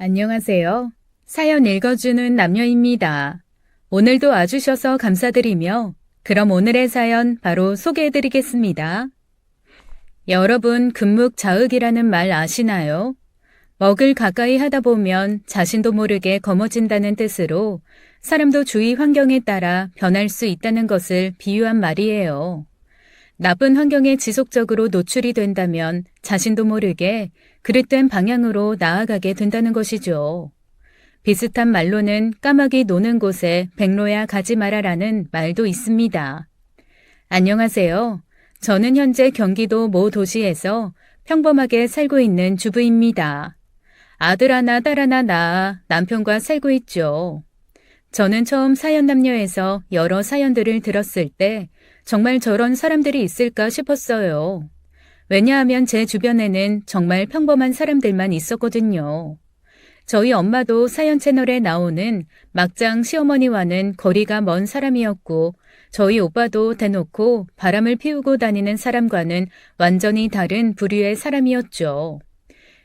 안녕하세요. 사연 읽어주는 남녀입니다. 오늘도 와주셔서 감사드리며 그럼 오늘의 사연 바로 소개해드리겠습니다. 여러분 금묵자흑이라는 말 아시나요? 먹을 가까이 하다 보면 자신도 모르게 검어진다는 뜻으로 사람도 주위 환경에 따라 변할 수 있다는 것을 비유한 말이에요. 나쁜 환경에 지속적으로 노출이 된다면 자신도 모르게 그릇된 방향으로 나아가게 된다는 것이죠. 비슷한 말로는 까마귀 노는 곳에 백로야 가지 마라라는 말도 있습니다. 안녕하세요. 저는 현재 경기도 모 도시에서 평범하게 살고 있는 주부입니다. 아들 하나 딸 하나 낳아 남편과 살고 있죠. 저는 처음 사연남녀에서 여러 사연들을 들었을 때 정말 저런 사람들이 있을까 싶었어요. 왜냐하면 제 주변에는 정말 평범한 사람들만 있었거든요. 저희 엄마도 사연 채널에 나오는 막장 시어머니와는 거리가 먼 사람이었고 저희 오빠도 대놓고 바람을 피우고 다니는 사람과는 완전히 다른 부류의 사람이었죠.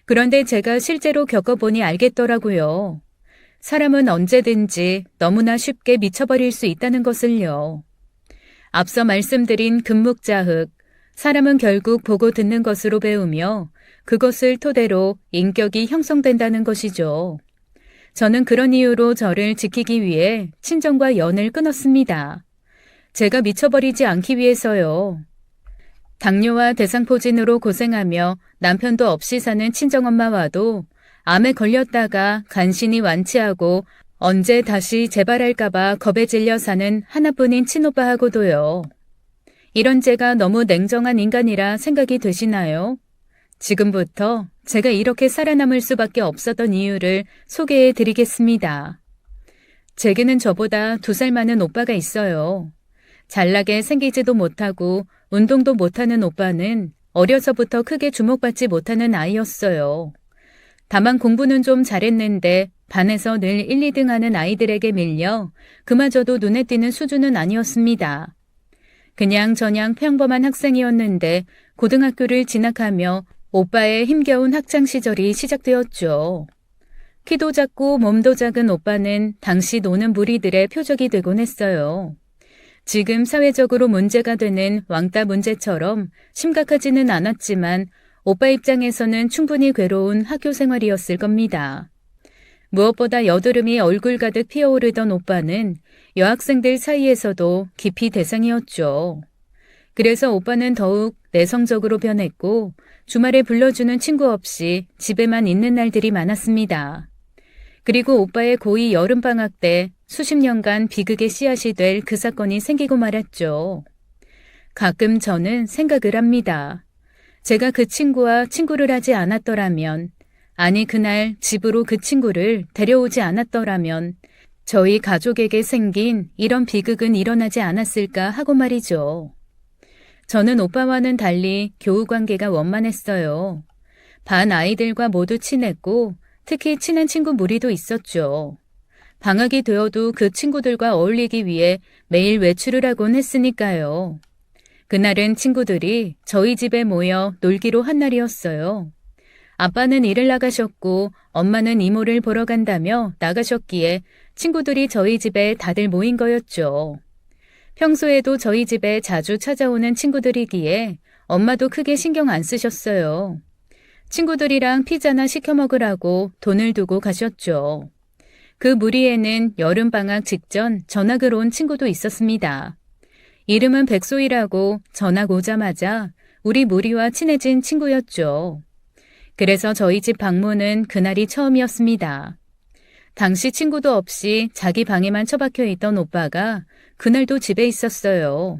그런데 제가 실제로 겪어보니 알겠더라고요. 사람은 언제든지 너무나 쉽게 미쳐버릴 수 있다는 것을요. 앞서 말씀드린 금묵자흑, 사람은 결국 보고 듣는 것으로 배우며 그것을 토대로 인격이 형성된다는 것이죠. 저는 그런 이유로 저를 지키기 위해 친정과 연을 끊었습니다. 제가 미쳐버리지 않기 위해서요. 당뇨와 대상포진으로 고생하며 남편도 없이 사는 친정엄마와도 암에 걸렸다가 간신히 완치하고 언제 다시 재발할까봐 겁에 질려 사는 하나뿐인 친오빠하고도요. 이런 제가 너무 냉정한 인간이라 생각이 되시나요? 지금부터 제가 이렇게 살아남을 수밖에 없었던 이유를 소개해 드리겠습니다. 제게는 저보다 2살 많은 오빠가 있어요. 잘나게 생기지도 못하고 운동도 못하는 오빠는 어려서부터 크게 주목받지 못하는 아이였어요. 다만 공부는 좀 잘했는데 반에서 늘 1, 2등 하는 아이들에게 밀려 그마저도 눈에 띄는 수준은 아니었습니다. 그냥 저냥 평범한 학생이었는데 고등학교를 진학하며 오빠의 힘겨운 학창시절이 시작되었죠. 키도 작고 몸도 작은 오빠는 당시 노는 무리들의 표적이 되곤 했어요. 지금 사회적으로 문제가 되는 왕따 문제처럼 심각하지는 않았지만 오빠 입장에서는 충분히 괴로운 학교 생활이었을 겁니다. 무엇보다 여드름이 얼굴 가득 피어오르던 오빠는 여학생들 사이에서도 기피 대상이었죠. 그래서 오빠는 더욱 내성적으로 변했고 주말에 불러주는 친구 없이 집에만 있는 날들이 많았습니다. 그리고 오빠의 고2 여름방학 때 수십 년간 비극의 씨앗이 될 그 사건이 생기고 말았죠. 가끔 저는 생각을 합니다. 제가 그 친구와 친구를 하지 않았더라면, 아니 그날 집으로 그 친구를 데려오지 않았더라면 저희 가족에게 생긴 이런 비극은 일어나지 않았을까 하고 말이죠. 저는 오빠와는 달리 교우 관계가 원만했어요. 반 아이들과 모두 친했고 특히 친한 친구 무리도 있었죠. 방학이 되어도 그 친구들과 어울리기 위해 매일 외출을 하곤 했으니까요. 그날은 친구들이 저희 집에 모여 놀기로 한 날이었어요. 아빠는 일을 나가셨고 엄마는 이모를 보러 간다며 나가셨기에 친구들이 저희 집에 다들 모인 거였죠. 평소에도 저희 집에 자주 찾아오는 친구들이기에 엄마도 크게 신경 안 쓰셨어요. 친구들이랑 피자나 시켜 먹으라고 돈을 두고 가셨죠. 그 무리에는 여름방학 직전 전학을 온 친구도 있었습니다. 이름은 백소희라고 전학 오자마자 우리 무리와 친해진 친구였죠. 그래서 저희 집 방문은 그날이 처음이었습니다. 당시 친구도 없이 자기 방에만 처박혀 있던 오빠가 그날도 집에 있었어요.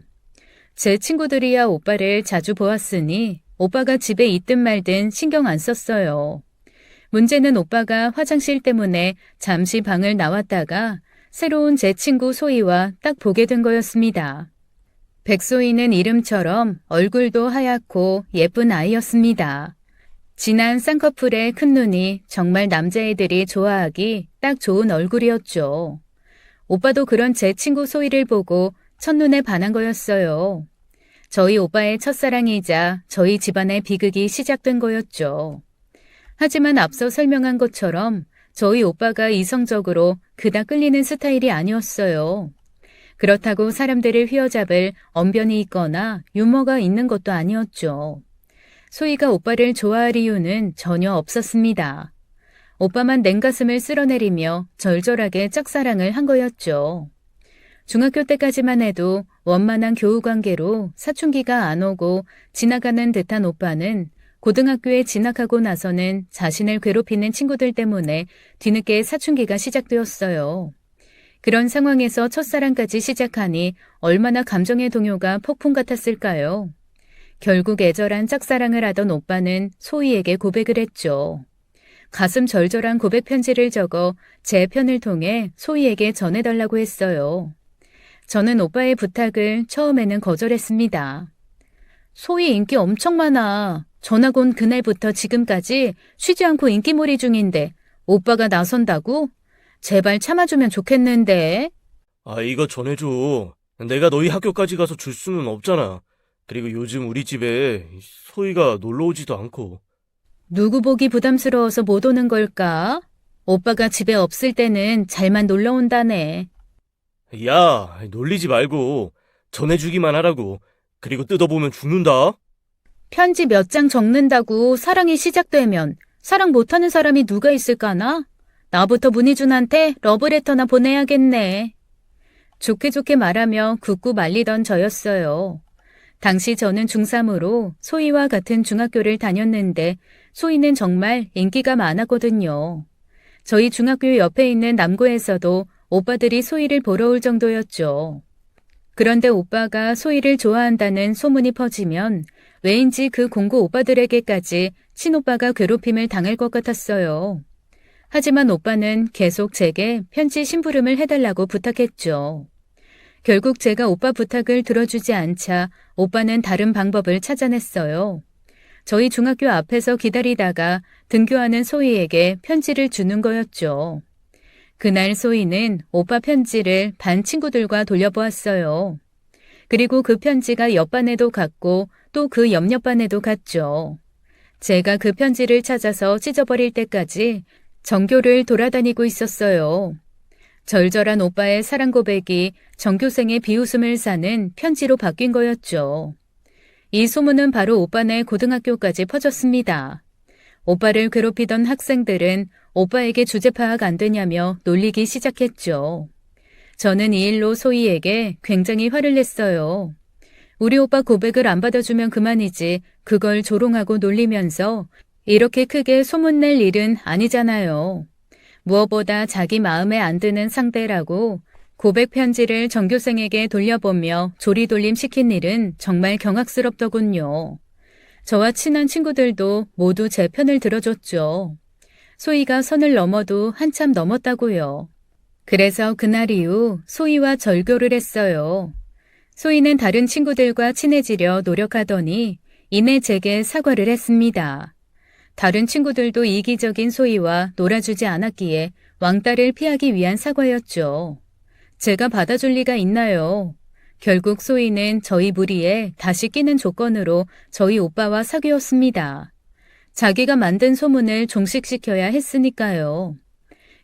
제 친구들이야 오빠를 자주 보았으니 오빠가 집에 있든 말든 신경 안 썼어요. 문제는 오빠가 화장실 때문에 잠시 방을 나왔다가 새로운 제 친구 소희와 딱 보게 된 거였습니다. 백소희는 이름처럼 얼굴도 하얗고 예쁜 아이였습니다. 진한 쌍꺼풀의 큰 눈이 정말 남자애들이 좋아하기 딱 좋은 얼굴이었죠. 오빠도 그런 제 친구 소희를 보고 첫눈에 반한 거였어요. 저희 오빠의 첫사랑이자 저희 집안의 비극이 시작된 거였죠. 하지만 앞서 설명한 것처럼 저희 오빠가 이성적으로 그닥 끌리는 스타일이 아니었어요. 그렇다고 사람들을 휘어잡을 언변이 있거나 유머가 있는 것도 아니었죠. 소희가 오빠를 좋아할 이유는 전혀 없었습니다. 오빠만 냉가슴을 쓸어내리며 절절하게 짝사랑을 한 거였죠. 중학교 때까지만 해도 원만한 교우관계로 사춘기가 안 오고 지나가는 듯한 오빠는 고등학교에 진학하고 나서는 자신을 괴롭히는 친구들 때문에 뒤늦게 사춘기가 시작되었어요. 그런 상황에서 첫사랑까지 시작하니 얼마나 감정의 동요가 폭풍 같았을까요? 결국 애절한 짝사랑을 하던 오빠는 소희에게 고백을 했죠. 가슴 절절한 고백 편지를 적어 제 편을 통해 소희에게 전해달라고 했어요. 저는 오빠의 부탁을 처음에는 거절했습니다. 소희 인기 엄청 많아. 전학 온 그날부터 지금까지 쉬지 않고 인기몰이 중인데 오빠가 나선다고? 제발 참아주면 좋겠는데. 이거 전해줘. 내가 너희 학교까지 가서 줄 수는 없잖아. 그리고 요즘 우리 집에 소희가 놀러 오지도 않고. 누구 보기 부담스러워서 못 오는 걸까? 오빠가 집에 없을 때는 잘만 놀러 온다네. 야, 놀리지 말고 전해주기만 하라고. 그리고 뜯어보면 죽는다. 편지 몇 장 적는다고 사랑이 시작되면 사랑 못하는 사람이 누가 있을까나? 나부터 문희준한테 러브레터나 보내야겠네. 좋게 좋게 말하며 굳고 말리던 저였어요. 당시 저는 중3으로 소희와 같은 중학교를 다녔는데 소희는 정말 인기가 많았거든요. 저희 중학교 옆에 있는 남고에서도 오빠들이 소희를 보러 올 정도였죠. 그런데 오빠가 소희를 좋아한다는 소문이 퍼지면 왜인지 그 공고 오빠들에게까지 친오빠가 괴롭힘을 당할 것 같았어요. 하지만 오빠는 계속 제게 편지 심부름을 해달라고 부탁했죠. 결국 제가 오빠 부탁을 들어주지 않자 오빠는 다른 방법을 찾아냈어요. 저희 중학교 앞에서 기다리다가 등교하는 소희에게 편지를 주는 거였죠. 그날 소희는 오빠 편지를 반 친구들과 돌려보았어요. 그리고 그 편지가 옆반에도 갔고 또 그 옆옆반에도 갔죠. 제가 그 편지를 찾아서 찢어버릴 때까지 전교를 돌아다니고 있었어요. 절절한 오빠의 사랑 고백이 전교생의 비웃음을 사는 편지로 바뀐 거였죠. 이 소문은 바로 오빠네 고등학교까지 퍼졌습니다. 오빠를 괴롭히던 학생들은 오빠에게 주제 파악 안 되냐며 놀리기 시작했죠. 저는 이 일로 소희에게 굉장히 화를 냈어요. 우리 오빠 고백을 안 받아주면 그만이지 그걸 조롱하고 놀리면서 이렇게 크게 소문낼 일은 아니잖아요. 무엇보다 자기 마음에 안 드는 상대라고 고백 편지를 전교생에게 돌려보며 조리돌림 시킨 일은 정말 경악스럽더군요. 저와 친한 친구들도 모두 제 편을 들어줬죠. 소희가 선을 넘어도 한참 넘었다고요. 그래서 그날 이후 소희와 절교를 했어요. 소희는 다른 친구들과 친해지려 노력하더니 이내 제게 사과를 했습니다. 다른 친구들도 이기적인 소희와 놀아주지 않았기에 왕따를 피하기 위한 사과였죠. 제가 받아줄 리가 있나요? 결국 소희는 저희 무리에 다시 끼는 조건으로 저희 오빠와 사귀었습니다. 자기가 만든 소문을 종식시켜야 했으니까요.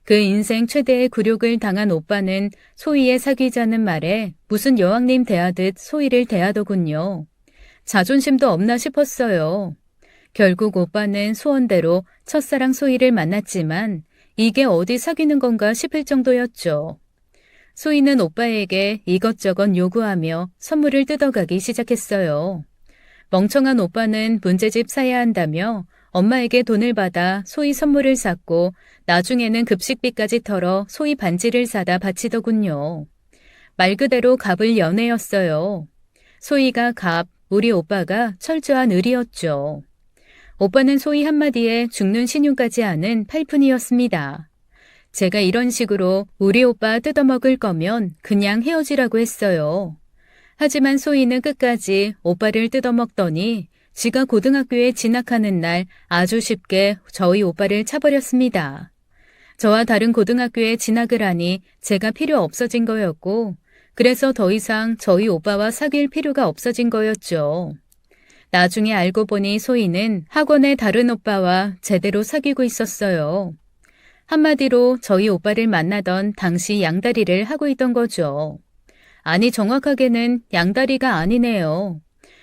그 인생 최대의 굴욕을 당한 오빠는 소희의 사귀자는 말에 무슨 여왕님 대하듯 소희를 대하더군요. 자존심도 없나 싶었어요. 결국 오빠는 소원대로 첫사랑 소희를 만났지만 이게 어디 사귀는 건가 싶을 정도였죠. 소희는 오빠에게 이것저것 요구하며 선물을 뜯어가기 시작했어요. 멍청한 오빠는 문제집 사야 한다며 엄마에게 돈을 받아 소희 선물을 샀고 나중에는 급식비까지 털어 소희 반지를 사다 바치더군요. 말 그대로 갑을 연애였어요. 소희가 갑, 우리 오빠가 철저한 을이었죠. 오빠는 소희 한마디에 죽는 신용까지 하는 팔푼이었습니다. 제가 이런 식으로 우리 오빠 뜯어먹을 거면 그냥 헤어지라고 했어요. 하지만 소희는 끝까지 오빠를 뜯어먹더니 지가 고등학교에 진학하는 날 아주 쉽게 저희 오빠를 차버렸습니다. 저와 다른 고등학교에 진학을 하니 제가 필요 없어진 거였고 그래서 더 이상 저희 오빠와 사귈 필요가 없어진 거였죠. 나중에 알고 보니 소희는 학원의 다른 오빠와 제대로 사귀고 있었어요. 한마디로 저희 오빠를 만나던 당시 양다리를 하고 있던 거죠. 아니, 정확하게는 양다리가 아니네요.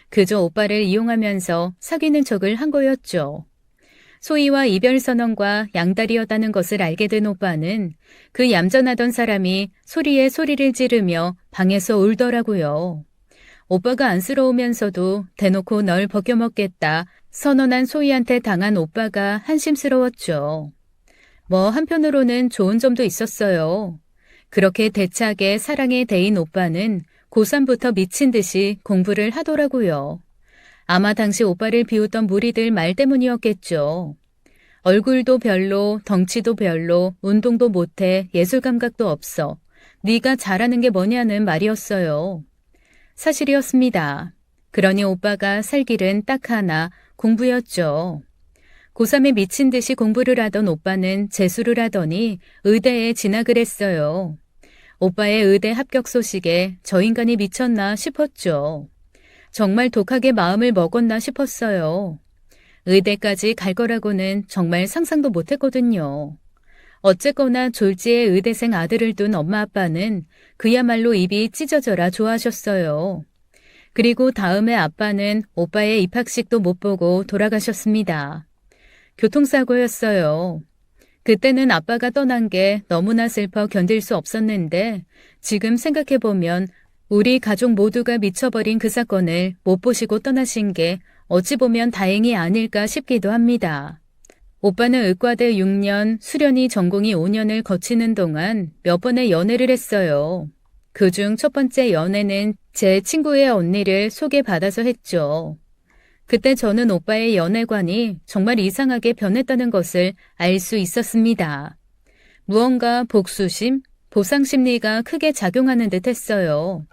그저 오빠를 이용하면서 사귀는 척을 한 거였죠. 소희와 이별 선언과 양다리였다는 것을 알게 된 오빠는 그 얌전하던 사람이 소리에 소리를 지르며 방에서 울더라고요. 오빠가 안쓰러우면서도 대놓고 널 벗겨먹겠다 선언한 소희한테 당한 오빠가 한심스러웠죠. 뭐 한편으로는 좋은 점도 있었어요. 그렇게 대차게 사랑에 대인 오빠는 고3부터 미친 듯이 공부를 하더라고요. 아마 당시 오빠를 비웃던 무리들 말 때문이었겠죠. 얼굴도 별로, 덩치도 별로, 운동도 못해, 예술 감각도 없어. 네가 잘하는 게 뭐냐는 말이었어요. 사실이었습니다. 그러니 오빠가 살 길은 딱 하나, 공부였죠. 고3에 미친 듯이 공부를 하던 오빠는 재수를 하더니 의대에 진학을 했어요. 오빠의 의대 합격 소식에 저 인간이 미쳤나 싶었죠. 정말 독하게 마음을 먹었나 싶었어요. 의대까지 갈 거라고는 정말 상상도 못했거든요. 어쨌거나 졸지에 의대생 아들을 둔 엄마 아빠는 그야말로 입이 찢어져라 좋아하셨어요. 그리고 다음에 아빠는 오빠의 입학식도 못 보고 돌아가셨습니다. 교통사고였어요. 그때는 아빠가 떠난 게 너무나 슬퍼 견딜 수 없었는데 지금 생각해보면 우리 가족 모두가 미쳐버린 그 사건을 못 보시고 떠나신 게 어찌 보면 다행이 아닐까 싶기도 합니다. 오빠는 의과대 6년, 수련이 전공이 5년을 거치는 동안 몇 번의 연애를 했어요. 그중 첫 번째 연애는 제 친구의 언니를 소개받아서 했죠. 그때 저는 오빠의 연애관이 정말 이상하게 변했다는 것을 알 수 있었습니다. 무언가 복수심, 보상심리가 크게 작용하는 듯 했어요.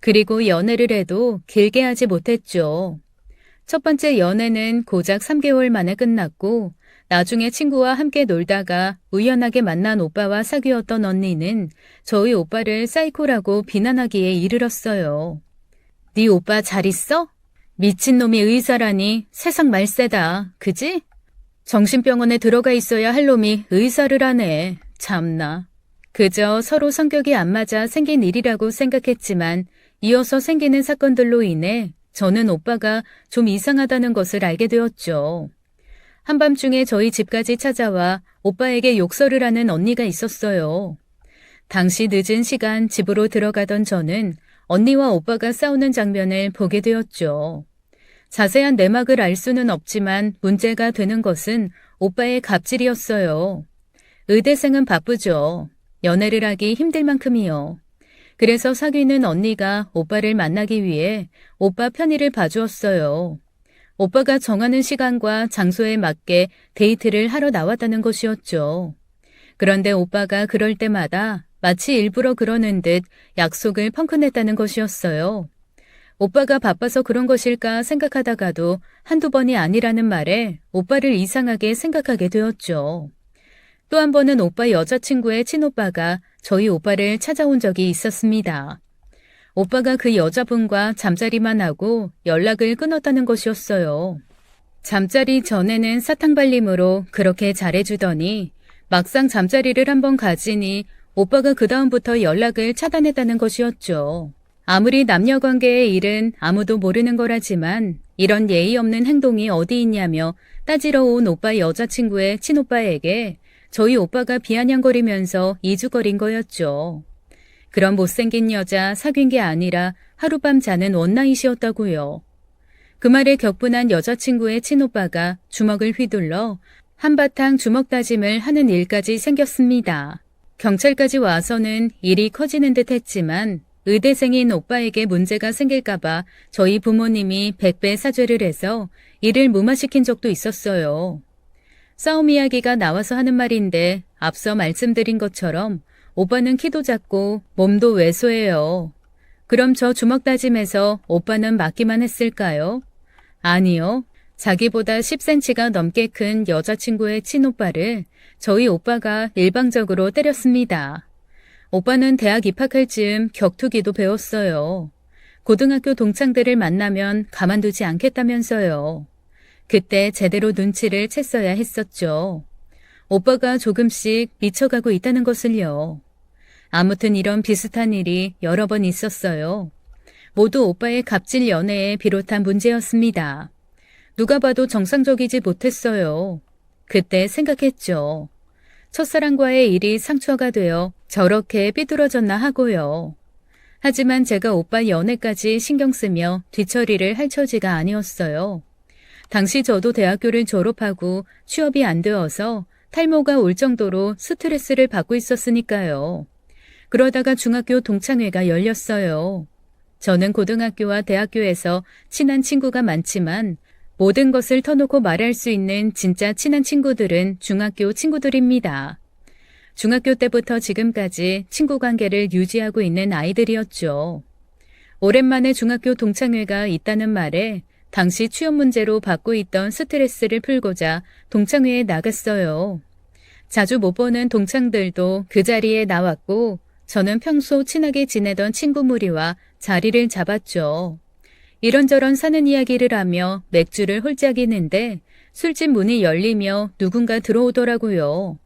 그리고 연애를 해도 길게 하지 못했죠. 첫 번째 연애는 고작 3개월 만에 끝났고 나중에 친구와 함께 놀다가 우연하게 만난 오빠와 사귀었던 언니는 저희 오빠를 사이코라고 비난하기에 이르렀어요. 네 오빠 잘 있어? 미친놈이 의사라니 세상 말세다. 그지? 정신병원에 들어가 있어야 할 놈이 의사를 하네. 참나. 그저 서로 성격이 안 맞아 생긴 일이라고 생각했지만 이어서 생기는 사건들로 인해 저는 오빠가 좀 이상하다는 것을 알게 되었죠. 한밤중에 저희 집까지 찾아와 오빠에게 욕설을 하는 언니가 있었어요. 당시 늦은 시간 집으로 들어가던 저는 언니와 오빠가 싸우는 장면을 보게 되었죠. 자세한 내막을 알 수는 없지만 문제가 되는 것은 오빠의 갑질이었어요. 의대생은 바쁘죠. 연애를 하기 힘들 만큼이요. 그래서 사귀는 언니가 오빠를 만나기 위해 오빠 편의를 봐주었어요. 오빠가 정하는 시간과 장소에 맞게 데이트를 하러 나왔다는 것이었죠. 그런데 오빠가 그럴 때마다 마치 일부러 그러는 듯 약속을 펑크냈다는 것이었어요. 오빠가 바빠서 그런 것일까 생각하다가도 한두 번이 아니라는 말에 오빠를 이상하게 생각하게 되었죠. 또 한 번은 오빠 여자친구의 친오빠가 저희 오빠를 찾아온 적이 있었습니다. 오빠가 그 여자분과 잠자리만 하고 연락을 끊었다는 것이었어요. 잠자리 전에는 사탕발림으로 그렇게 잘해주더니 막상 잠자리를 한번 가지니 오빠가 그 다음부터 연락을 차단했다는 것이었죠. 아무리 남녀관계의 일은 아무도 모르는 거라지만 이런 예의 없는 행동이 어디 있냐며 따지러 온 오빠 여자친구의 친오빠에게 저희 오빠가 비아냥거리면서 이주거린 거였죠. 그런 못생긴 여자 사귄 게 아니라 하룻밤 자는 원나잇이었다고요. 그 말에 격분한 여자친구의 친오빠가 주먹을 휘둘러 한바탕 주먹 다짐을 하는 일까지 생겼습니다. 경찰까지 와서는 일이 커지는 듯 했지만 의대생인 오빠에게 문제가 생길까봐 저희 부모님이 100배 사죄를 해서 일을 무마시킨 적도 있었어요. 싸움 이야기가 나와서 하는 말인데 앞서 말씀드린 것처럼 오빠는 키도 작고 몸도 왜소해요. 그럼 저 주먹 다짐에서 오빠는 맞기만 했을까요? 아니요. 자기보다 10cm가 넘게 큰 여자친구의 친오빠를 저희 오빠가 일방적으로 때렸습니다. 오빠는 대학 입학할 즈음 격투기도 배웠어요. 고등학교 동창들을 만나면 가만두지 않겠다면서요. 그때 제대로 눈치를 챘어야 했었죠. 오빠가 조금씩 미쳐가고 있다는 것을요. 아무튼 이런 비슷한 일이 여러 번 있었어요. 모두 오빠의 갑질 연애에 비롯한 문제였습니다. 누가 봐도 정상적이지 못했어요. 그때 생각했죠. 첫사랑과의 일이 상처가 되어 저렇게 삐뚤어졌나 하고요. 하지만 제가 오빠 연애까지 신경 쓰며 뒤처리를 할 처지가 아니었어요. 당시 저도 대학교를 졸업하고 취업이 안 되어서 탈모가 올 정도로 스트레스를 받고 있었으니까요. 그러다가 중학교 동창회가 열렸어요. 저는 고등학교와 대학교에서 친한 친구가 많지만 모든 것을 터놓고 말할 수 있는 진짜 친한 친구들은 중학교 친구들입니다. 중학교 때부터 지금까지 친구 관계를 유지하고 있는 아이들이었죠. 오랜만에 중학교 동창회가 있다는 말에 당시 취업 문제로 받고 있던 스트레스를 풀고자 동창회에 나갔어요. 자주 못 보는 동창들도 그 자리에 나왔고 저는 평소 친하게 지내던 친구 무리와 자리를 잡았죠. 이런저런 사는 이야기를 하며 맥주를 홀짝이는데 술집 문이 열리며 누군가 들어오더라고요.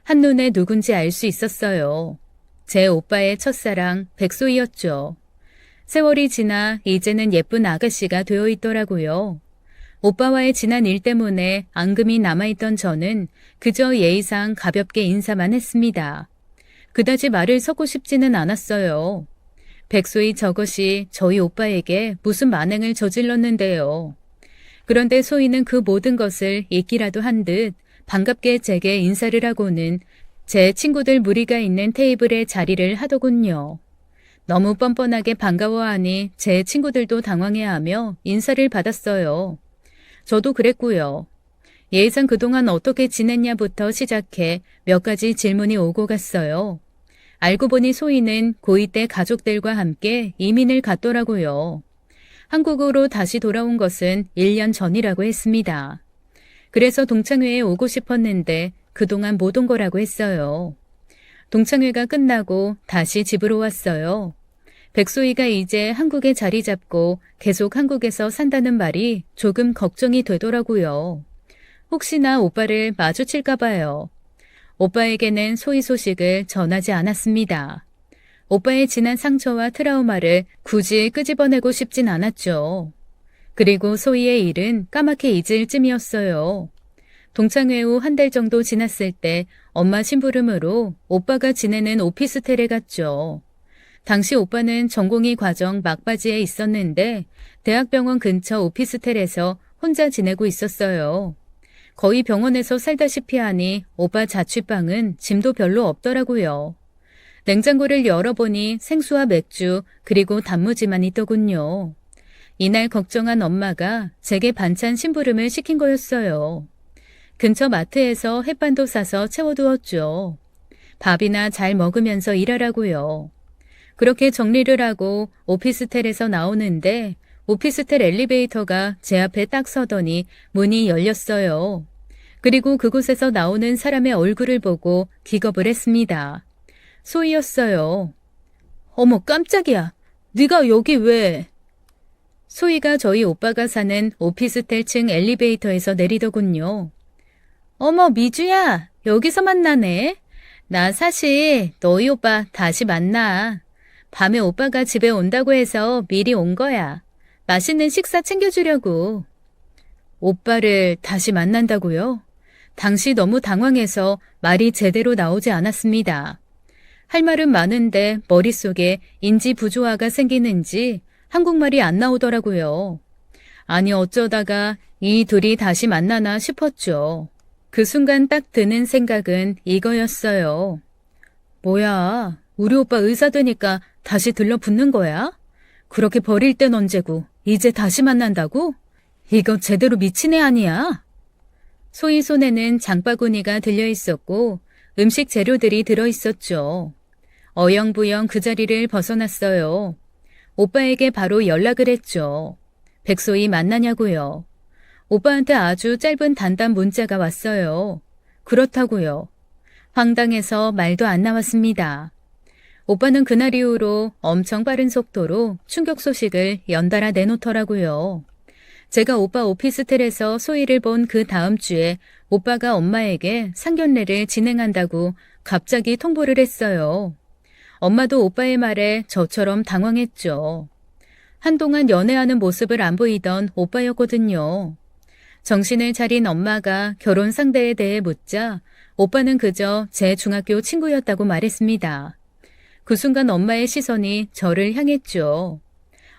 한눈에 누군지 알 수 있었어요. 제 오빠의 첫사랑 백소희였죠. 세월이 지나 이제는 예쁜 아가씨가 되어 있더라고요. 오빠와의 지난 일 때문에 앙금이 남아있던 저는 그저 예의상 가볍게 인사만 했습니다. 그다지 말을 섞고 싶지는 않았어요. 백소희 저것이 저희 오빠에게 무슨 만행을 저질렀는데요. 그런데 소희는 그 모든 것을 잊기라도 한 듯 반갑게 제게 인사를 하고는 제 친구들 무리가 있는 테이블에 자리를 하더군요. 너무 뻔뻔하게 반가워하니 제 친구들도 당황해하며 인사를 받았어요. 저도 그랬고요. 예의상 그동안 어떻게 지냈냐부터 시작해 몇 가지 질문이 오고 갔어요. 알고 보니 소희는 고2 때 가족들과 함께 이민을 갔더라고요. 한국으로 다시 돌아온 것은 1년 전이라고 했습니다. 그래서 동창회에 오고 싶었는데 그동안 못 온 거라고 했어요. 동창회가 끝나고 다시 집으로 왔어요. 백소희가 이제 한국에 자리 잡고 계속 한국에서 산다는 말이 조금 걱정이 되더라고요. 혹시나 오빠를 마주칠까 봐요. 오빠에게는 소희 소식을 전하지 않았습니다. 오빠의 지난 상처와 트라우마를 굳이 끄집어내고 싶진 않았죠. 그리고 소희의 일은 까맣게 잊을 쯤이었어요. 동창회 후 한 달 정도 지났을 때 엄마 심부름으로 오빠가 지내는 오피스텔에 갔죠. 당시 오빠는 전공의 과정 막바지에 있었는데 대학병원 근처 오피스텔에서 혼자 지내고 있었어요. 거의 병원에서 살다시피 하니 오빠 자취방은 짐도 별로 없더라고요. 냉장고를 열어보니 생수와 맥주 그리고 단무지만 있더군요. 이날 걱정한 엄마가 제게 반찬 심부름을 시킨 거였어요. 근처 마트에서 햇반도 사서 채워두었죠. 밥이나 잘 먹으면서 일하라고요. 그렇게 정리를 하고 오피스텔에서 나오는데 오피스텔 엘리베이터가 제 앞에 딱 서더니 문이 열렸어요. 그리고 그곳에서 나오는 사람의 얼굴을 보고 기겁을 했습니다. 소희였어요. 어머 깜짝이야. 네가 여기 왜? 소희가 저희 오빠가 사는 오피스텔 층 엘리베이터에서 내리더군요. 어머 미주야, 여기서 만나네. 나 사실 너희 오빠 다시 만나. 밤에 오빠가 집에 온다고 해서 미리 온 거야. 맛있는 식사 챙겨주려고. 오빠를 다시 만난다고요? 당시 너무 당황해서 말이 제대로 나오지 않았습니다. 할 말은 많은데 머릿속에 인지 부조화가 생기는지 한국말이 안 나오더라고요. 아니 어쩌다가 이 둘이 다시 만나나 싶었죠. 그 순간 딱 드는 생각은 이거였어요. 뭐야, 우리 오빠 의사 되니까 다시 들러붙는 거야? 그렇게 버릴 땐 언제고 이제 다시 만난다고? 이거 제대로 미친 애 아니야? 소희 손에는 장바구니가 들려 있었고 음식 재료들이 들어 있었죠. 어영부영 그 자리를 벗어났어요. 오빠에게 바로 연락을 했죠. 백소희 만나냐고요. 오빠한테 아주 짧은 단답 문자가 왔어요. 그렇다고요. 황당해서 말도 안 나왔습니다. 오빠는 그날 이후로 엄청 빠른 속도로 충격 소식을 연달아 내놓더라고요. 제가 오빠 오피스텔에서 소희를 본 그 다음 주에 오빠가 엄마에게 상견례를 진행한다고 갑자기 통보를 했어요. 엄마도 오빠의 말에 저처럼 당황했죠. 한동안 연애하는 모습을 안 보이던 오빠였거든요. 정신을 차린 엄마가 결혼 상대에 대해 묻자 오빠는 그저 제 중학교 친구였다고 말했습니다. 그 순간 엄마의 시선이 저를 향했죠.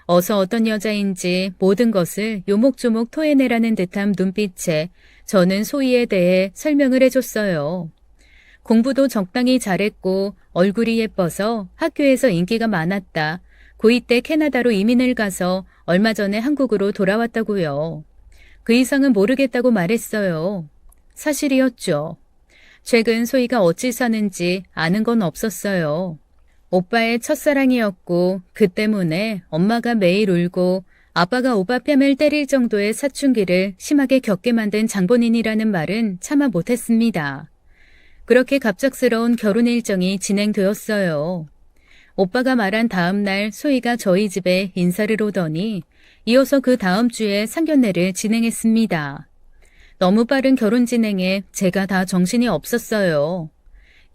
어서 어떤 여자인지 모든 것을 요목조목 토해내라는 듯한 눈빛에 저는 소희에 대해 설명을 해줬어요. 공부도 적당히 잘했고 얼굴이 예뻐서 학교에서 인기가 많았다. 고2 때 캐나다로 이민을 가서 얼마 전에 한국으로 돌아왔다고요. 그 이상은 모르겠다고 말했어요. 사실이었죠. 최근 소희가 어찌 사는지 아는 건 없었어요. 오빠의 첫사랑이었고 그 때문에 엄마가 매일 울고 아빠가 오빠 뺨을 때릴 정도의 사춘기를 심하게 겪게 만든 장본인이라는 말은 참아 못했습니다. 그렇게 갑작스러운 결혼 일정이 진행되었어요. 오빠가 말한 다음 날 소희가 저희 집에 인사를 오더니 이어서 그 다음 주에 상견례를 진행했습니다. 너무 빠른 결혼 진행에 제가 다 정신이 없었어요.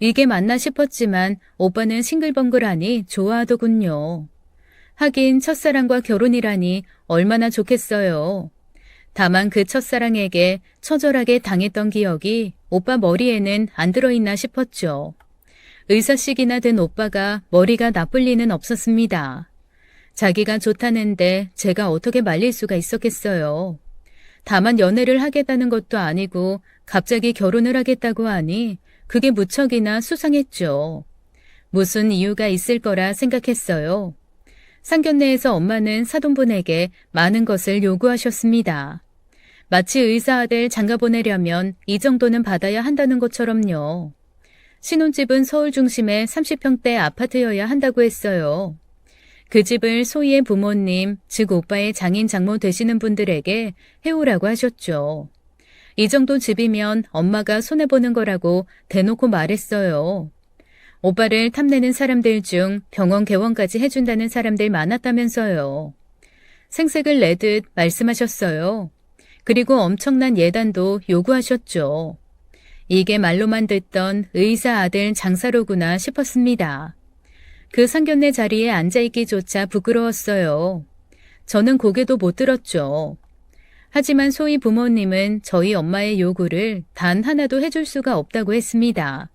이게 맞나 싶었지만 오빠는 싱글벙글하니 좋아하더군요. 하긴 첫사랑과 결혼이라니 얼마나 좋겠어요. 다만 그 첫사랑에게 처절하게 당했던 기억이 오빠 머리에는 안 들어있나 싶었죠. 의사식이나 된 오빠가 머리가 나쁠 리는 없었습니다. 자기가 좋다는데 제가 어떻게 말릴 수가 있었겠어요. 다만 연애를 하겠다는 것도 아니고 갑자기 결혼을 하겠다고 하니 그게 무척이나 수상했죠. 무슨 이유가 있을 거라 생각했어요. 상견례에서 엄마는 사돈분에게 많은 것을 요구하셨습니다. 마치 의사 아들 장가 보내려면 이 정도는 받아야 한다는 것처럼요. 신혼집은 서울 중심의 30평대 아파트여야 한다고 했어요. 그 집을 소희의 부모님, 즉 오빠의 장인 장모 되시는 분들에게 해오라고 하셨죠. 이 정도 집이면 엄마가 손해보는 거라고 대놓고 말했어요. 오빠를 탐내는 사람들 중 병원 개원까지 해준다는 사람들 많았다면서요. 생색을 내듯 말씀하셨어요. 그리고 엄청난 예단도 요구하셨죠. 이게 말로만 듣던 의사 아들 장사로구나 싶었습니다. 그 상견례 자리에 앉아있기조차 부끄러웠어요. 저는 고개도 못 들었죠. 하지만 소희 부모님은 저희 엄마의 요구를 단 하나도 해줄 수가 없다고 했습니다.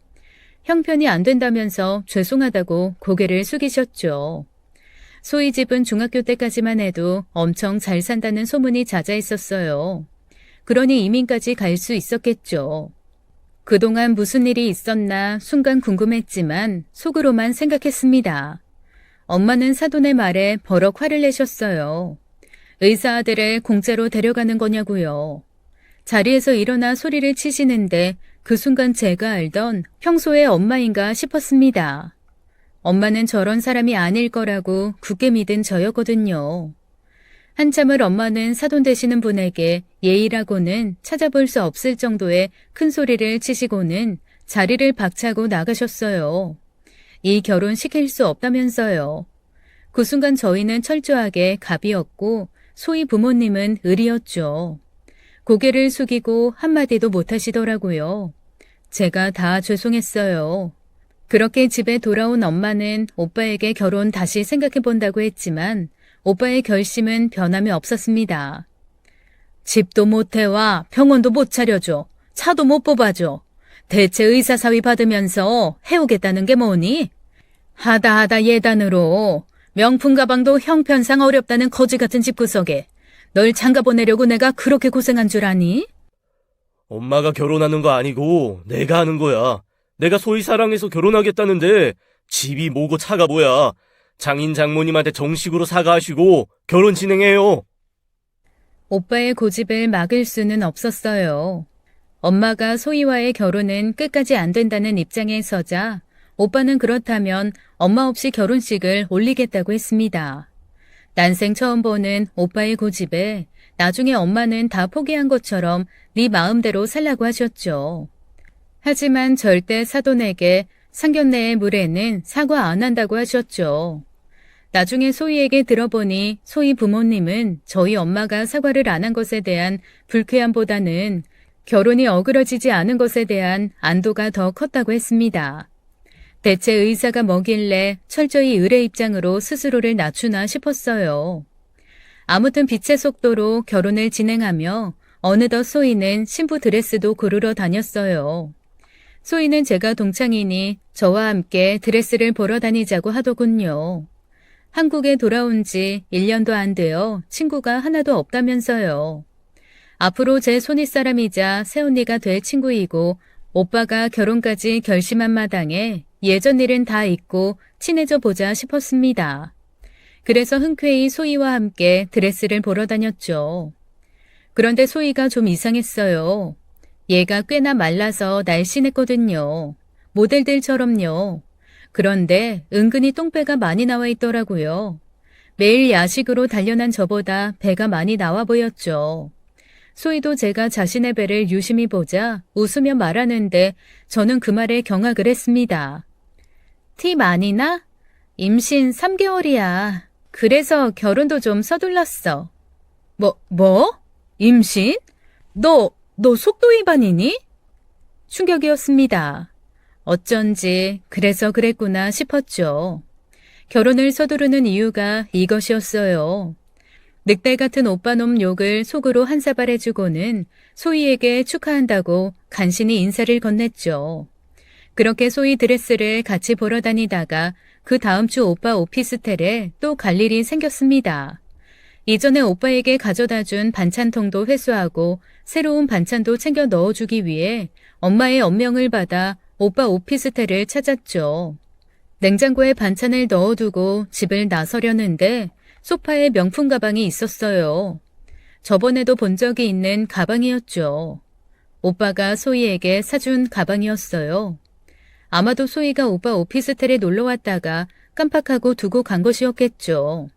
형편이 안 된다면서 죄송하다고 고개를 숙이셨죠. 소희 집은 중학교 때까지만 해도 엄청 잘 산다는 소문이 자자했었어요. 그러니 이민까지 갈 수 있었겠죠. 그동안 무슨 일이 있었나 순간 궁금했지만 속으로만 생각했습니다. 엄마는 사돈의 말에 버럭 화를 내셨어요. 의사 아들을 공짜로 데려가는 거냐고요. 자리에서 일어나 소리를 치시는데 그 순간 제가 알던 평소의 엄마인가 싶었습니다. 엄마는 저런 사람이 아닐 거라고 굳게 믿은 저였거든요. 한참을 엄마는 사돈 되시는 분에게 예의라고는 찾아볼 수 없을 정도의 큰 소리를 치시고는 자리를 박차고 나가셨어요. 이 결혼 시킬 수 없다면서요. 그 순간 저희는 철저하게 갑이었고 소희 부모님은 을이었죠. 고개를 숙이고 한마디도 못하시더라고요. 제가 다 죄송했어요. 그렇게 집에 돌아온 엄마는 오빠에게 결혼 다시 생각해본다고 했지만 오빠의 결심은 변함이 없었습니다. 집도 못 해와 병원도 못 차려줘. 차도 못 뽑아줘. 대체 의사사위 받으면서 해오겠다는 게 뭐니? 하다 예단으로 명품 가방도 형편상 어렵다는 거지 같은 집구석에 널 장가 보내려고 내가 그렇게 고생한 줄 아니? 엄마가 결혼하는 거 아니고 내가 하는 거야. 내가 소희 사랑해서 결혼하겠다는데 집이 뭐고 차가 뭐야. 장인 장모님한테 정식으로 사과하시고 결혼 진행해요. 오빠의 고집을 막을 수는 없었어요. 엄마가 소희와의 결혼은 끝까지 안 된다는 입장에 서자 오빠는 그렇다면 엄마 없이 결혼식을 올리겠다고 했습니다. 난생 처음 보는 오빠의 고집에 나중에 엄마는 다 포기한 것처럼 네 마음대로 살라고 하셨죠. 하지만 절대 사돈에게 상견례의 물에는 사과 안 한다고 하셨죠. 나중에 소희에게 들어보니 소희 부모님은 저희 엄마가 사과를 안 한 것에 대한 불쾌함보다는 결혼이 어그러지지 않은 것에 대한 안도가 더 컸다고 했습니다. 대체 의사가 뭐길래 철저히 의뢰 입장으로 스스로를 낮추나 싶었어요. 아무튼 빛의 속도로 결혼을 진행하며 어느덧 소희는 신부 드레스도 고르러 다녔어요. 소희는 제가 동창이니 저와 함께 드레스를 보러 다니자고 하더군요. 한국에 돌아온 지 1년도 안 되어 친구가 하나도 없다면서요. 앞으로 제 손윗사람이자 새언니가 될 친구이고 오빠가 결혼까지 결심한 마당에 예전 일은 다 잊고 친해져 보자 싶었습니다. 그래서 흔쾌히 소희와 함께 드레스를 보러 다녔죠. 그런데 소희가 좀 이상했어요. 얘가 꽤나 말라서 날씬했거든요. 모델들처럼요. 그런데 은근히 똥배가 많이 나와 있더라고요. 매일 야식으로 단련한 저보다 배가 많이 나와 보였죠. 소희도 제가 자신의 배를 유심히 보자 웃으며 말하는데 저는 그 말에 경악을 했습니다. 티 많이 나? 임신 3개월이야. 그래서 결혼도 좀 서둘렀어. 뭐? 임신? 너 속도 위반이니? 충격이었습니다. 어쩐지 그래서 그랬구나 싶었죠. 결혼을 서두르는 이유가 이것이었어요. 늑대 같은 오빠놈 욕을 속으로 한 사발 해주고는 소희에게 축하한다고 간신히 인사를 건넸죠. 그렇게 소희 드레스를 같이 보러 다니다가 그 다음 주 오빠 오피스텔에 또 갈 일이 생겼습니다. 이전에 오빠에게 가져다 준 반찬통도 회수하고 새로운 반찬도 챙겨 넣어주기 위해 엄마의 엄명을 받아 오빠 오피스텔을 찾았죠. 냉장고에 반찬을 넣어두고 집을 나서려는데 소파에 명품 가방이 있었어요. 저번에도 본 적이 있는 가방이었죠. 오빠가 소희에게 사준 가방이었어요. 아마도 소희가 오빠 오피스텔에 놀러 왔다가 깜빡하고 두고 간 것이었겠죠.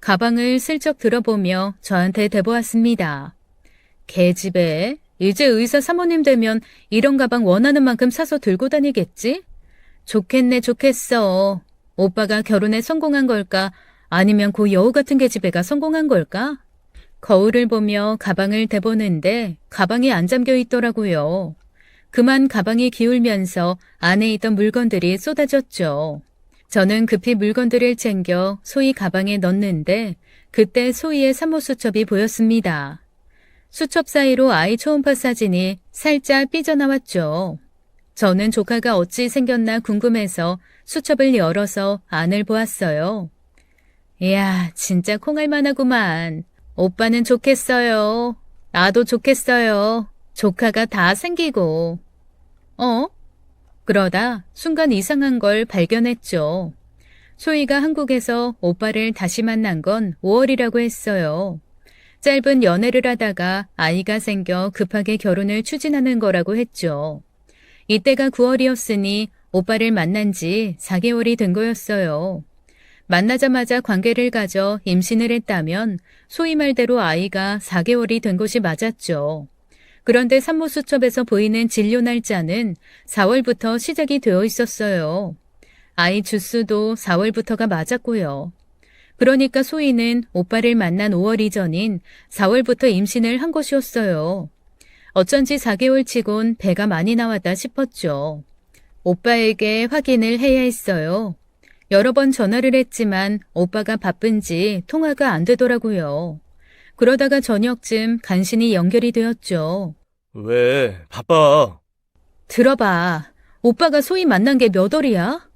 가방을 슬쩍 들어보며 저한테 대보았습니다. 개집애, 이제 의사 사모님 되면 이런 가방 원하는 만큼 사서 들고 다니겠지? 좋겠네, 좋겠어. 오빠가 결혼에 성공한 걸까? 아니면 그 여우 같은 계집애가 성공한 걸까? 거울을 보며 가방을 대보는데 가방이 안 잠겨 있더라고요. 그만 가방이 기울면서 안에 있던 물건들이 쏟아졌죠. 저는 급히 물건들을 챙겨 소희 가방에 넣는데 그때 소희의 산모수첩이 보였습니다. 수첩 사이로 아이 초음파 사진이 살짝 삐져나왔죠. 저는 조카가 어찌 생겼나 궁금해서 수첩을 열어서 안을 보았어요. 이야, 진짜 콩알만하구만. 오빠는 좋겠어요. 나도 좋겠어요. 조카가 다 생기고. 그러다 순간 이상한 걸 발견했죠. 소희가 한국에서 오빠를 다시 만난 건 5월이라고 했어요. 짧은 연애를 하다가 아이가 생겨 급하게 결혼을 추진하는 거라고 했죠. 이때가 9월이었으니 오빠를 만난 지 4개월이 된 거였어요. 만나자마자 관계를 가져 임신을 했다면 소희 말대로 아이가 4개월이 된 것이 맞았죠. 그런데 산모수첩에서 보이는 진료 날짜는 4월부터 시작이 되어 있었어요. 아이 주수도 4월부터가 맞았고요. 그러니까 소희는 오빠를 만난 5월 이전인 4월부터 임신을 한 것이었어요. 어쩐지 4개월 치곤 배가 많이 나왔다 싶었죠. 오빠에게 확인을 해야 했어요. 여러 번 전화를 했지만 오빠가 바쁜지 통화가 안 되더라고요. 그러다가 저녁쯤 간신히 연결이 되었죠. 왜? 바빠. 들어봐. 오빠가 소희 만난 게 몇 월이야?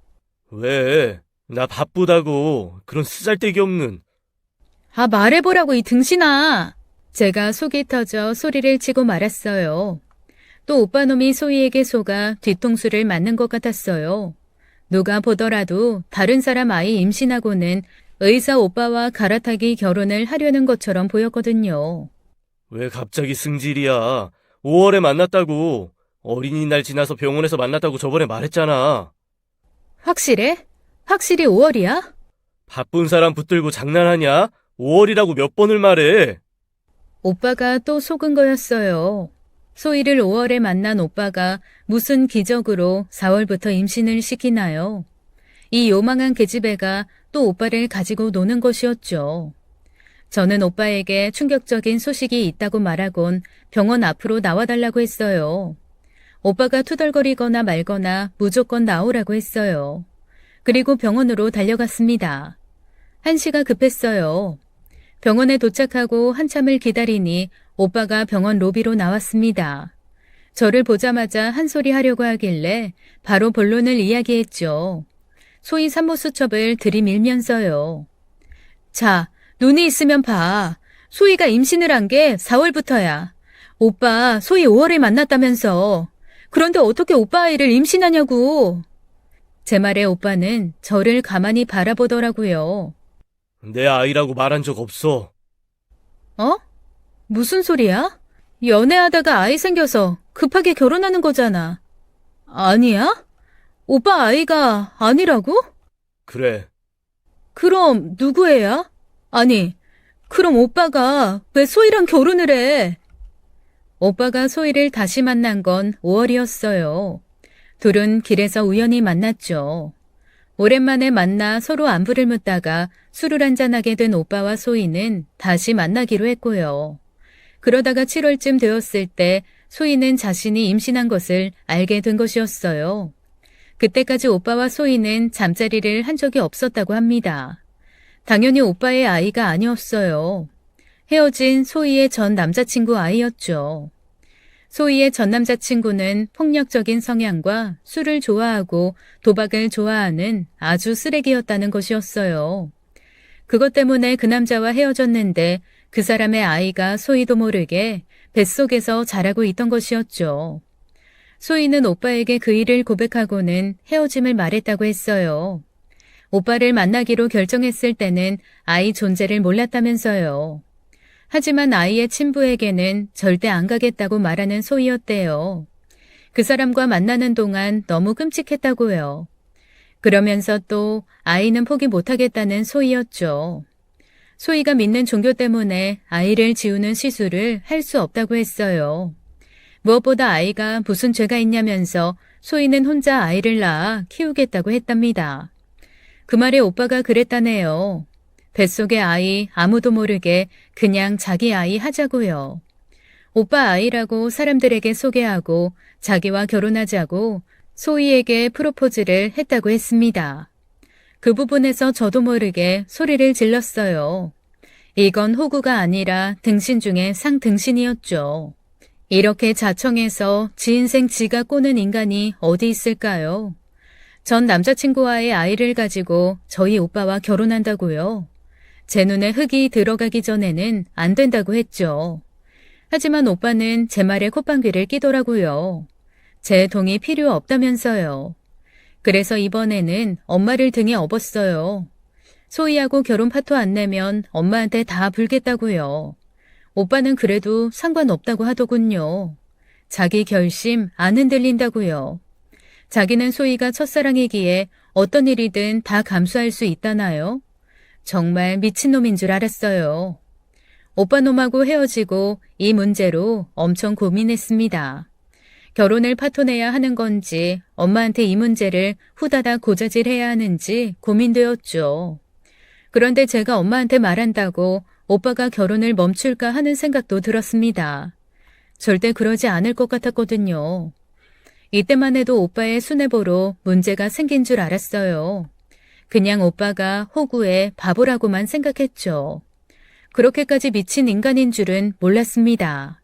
왜? 나 바쁘다고. 그런 쓰잘데기 없는. 말해보라고 이 등신아. 제가 속이 터져 소리를 치고 말았어요. 또 오빠놈이 소희에게 속아 뒤통수를 맞는 것 같았어요. 누가 보더라도 다른 사람 아이 임신하고는 의사 오빠와 갈아타기 결혼을 하려는 것처럼 보였거든요. 왜 갑자기 승질이야? 5월에 만났다고. 어린이날 지나서 병원에서 만났다고 저번에 말했잖아. 확실해? 확실히 5월이야? 바쁜 사람 붙들고 장난하냐? 5월이라고 몇 번을 말해. 오빠가 또 속은 거였어요. 소희를 5월에 만난 오빠가 무슨 기적으로 4월부터 임신을 시키나요? 이 요망한 계집애가 또 오빠를 가지고 노는 것이었죠. 저는 오빠에게 충격적인 소식이 있다고 말하곤 병원 앞으로 나와달라고 했어요. 오빠가 투덜거리거나 말거나 무조건 나오라고 했어요. 그리고 병원으로 달려갔습니다. 한시가 급했어요. 병원에 도착하고 한참을 기다리니 오빠가 병원 로비로 나왔습니다. 저를 보자마자 한 소리 하려고 하길래 바로 본론을 이야기했죠. 소위 산모수첩을 들이밀면서요. 자, 눈이 있으면 봐. 소희가 임신을 한 게 4월부터야. 오빠 소희 5월에 만났다면서. 그런데 어떻게 오빠 아이를 임신하냐고. 제 말에 오빠는 저를 가만히 바라보더라고요. 내 아이라고 말한 적 없어. 어? 무슨 소리야? 연애하다가 아이 생겨서 급하게 결혼하는 거잖아. 아니야? 오빠 아이가 아니라고? 그래. 그럼 누구애야? 아니, 그럼 오빠가 왜 소희랑 결혼을 해? 오빠가 소희를 다시 만난 건 5월이었어요. 둘은 길에서 우연히 만났죠. 오랜만에 만나 서로 안부를 묻다가 술을 한잔하게 된 오빠와 소희는 다시 만나기로 했고요. 그러다가 7월쯤 되었을 때 소희는 자신이 임신한 것을 알게 된 것이었어요. 그때까지 오빠와 소희는 잠자리를 한 적이 없었다고 합니다. 당연히 오빠의 아이가 아니었어요. 헤어진 소희의 전 남자친구 아이였죠. 소희의 전 남자친구는 폭력적인 성향과 술을 좋아하고 도박을 좋아하는 아주 쓰레기였다는 것이었어요. 그것 때문에 그 남자와 헤어졌는데 그 사람의 아이가 소희도 모르게 뱃속에서 자라고 있던 것이었죠. 소희는 오빠에게 그 일을 고백하고는 헤어짐을 말했다고 했어요. 오빠를 만나기로 결정했을 때는 아이 존재를 몰랐다면서요. 하지만 아이의 친부에게는 절대 안 가겠다고 말하는 소희였대요. 그 사람과 만나는 동안 너무 끔찍했다고요. 그러면서 또 아이는 포기 못하겠다는 소희였죠. 소희가 믿는 종교 때문에 아이를 지우는 시술을 할 수 없다고 했어요. 무엇보다 아이가 무슨 죄가 있냐면서 소희는 혼자 아이를 낳아 키우겠다고 했답니다. 그 말에 오빠가 그랬다네요. 뱃속의 아이 아무도 모르게 그냥 자기 아이 하자고요. 오빠 아이라고 사람들에게 소개하고 자기와 결혼하자고 소희에게 프로포즈를 했다고 했습니다. 그 부분에서 저도 모르게 소리를 질렀어요. 이건 호구가 아니라 등신 중에 상등신이었죠. 이렇게 자청해서 지 인생 지가 꼬는 인간이 어디 있을까요? 전 남자친구와의 아이를 가지고 저희 오빠와 결혼한다고요. 제 눈에 흙이 들어가기 전에는 안 된다고 했죠. 하지만 오빠는 제 말에 콧방귀를 끼더라고요. 제 동의 필요 없다면서요. 그래서 이번에는 엄마를 등에 업었어요. 소희하고 결혼 파토 안 내면 엄마한테 다 불겠다고요. 오빠는 그래도 상관없다고 하더군요. 자기 결심 안 흔들린다고요. 자기는 소희가 첫사랑이기에 어떤 일이든 다 감수할 수 있다나요? 정말 미친놈인 줄 알았어요. 오빠 놈하고 헤어지고 이 문제로 엄청 고민했습니다. 결혼을 파토내야 하는 건지 엄마한테 이 문제를 후다닥 고자질해야 하는지 고민되었죠. 그런데 제가 엄마한테 말한다고 오빠가 결혼을 멈출까 하는 생각도 들었습니다. 절대 그러지 않을 것 같았거든요. 이때만 해도 오빠의 수뇌보로 문제가 생긴 줄 알았어요. 그냥 오빠가 호구의 바보라고만 생각했죠. 그렇게까지 미친 인간인 줄은 몰랐습니다.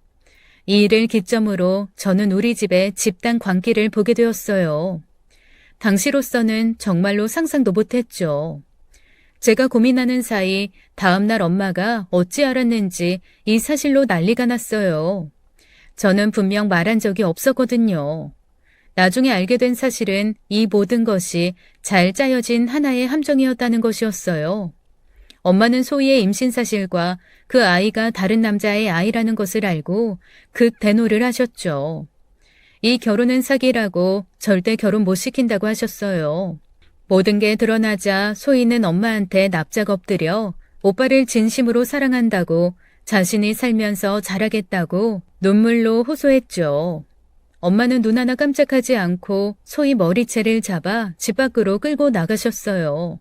이 일을 기점으로 저는 우리 집의 집단 광기를 보게 되었어요. 당시로서는 정말로 상상도 못했죠. 제가 고민하는 사이 다음날 엄마가 어찌 알았는지 이 사실로 난리가 났어요. 저는 분명 말한 적이 없었거든요. 나중에 알게 된 사실은 이 모든 것이 잘 짜여진 하나의 함정이었다는 것이었어요. 엄마는 소희의 임신 사실과 그 아이가 다른 남자의 아이라는 것을 알고 극대노를 하셨죠. 이 결혼은 사기라고 절대 결혼 못 시킨다고 하셨어요. 모든 게 드러나자 소희는 엄마한테 납작 엎드려 오빠를 진심으로 사랑한다고 자신이 살면서 잘하겠다고 눈물로 호소했죠. 엄마는 눈 하나 깜짝하지 않고 소희 머리채를 잡아 집 밖으로 끌고 나가셨어요.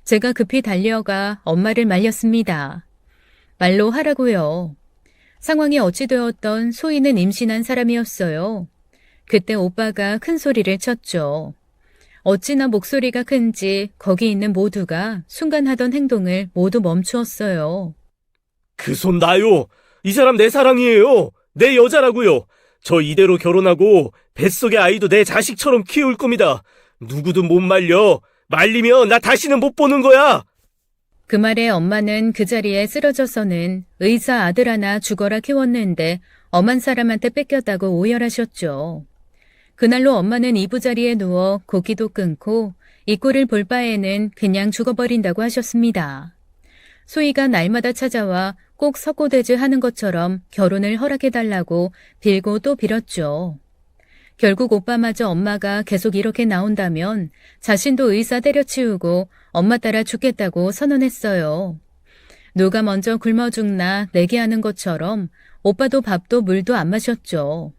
제가 급히 달려가 엄마를 말렸습니다. 말로 하라고요. 상황이 어찌 되었던 소희는 임신한 사람이었어요. 그때 오빠가 큰 소리를 쳤죠. 어찌나 목소리가 큰지 거기 있는 모두가 순간 하던 행동을 모두 멈추었어요. 그 손 놔요. 이 사람 내 사랑이에요. 내 여자라고요. 저 이대로 결혼하고 뱃속의 아이도 내 자식처럼 키울 겁니다. 누구든 못 말려. 말리면 나 다시는 못 보는 거야. 그 말에 엄마는 그 자리에 쓰러져서는 의사 아들 하나 죽어라 키웠는데 엄한 사람한테 뺏겼다고 오열하셨죠. 그날로 엄마는 이부자리에 누워 고기도 끊고 이 꼴을 볼 바에는 그냥 죽어버린다고 하셨습니다. 소희가 날마다 찾아와 꼭 석고대즈 하는 것처럼 결혼을 허락해달라고 빌고 또 빌었죠. 결국 오빠마저 엄마가 계속 이렇게 나온다면 자신도 의사 때려치우고 엄마 따라 죽겠다고 선언했어요. 누가 먼저 굶어 죽나 내기하는 것처럼 오빠도 밥도 물도 안 마셨죠.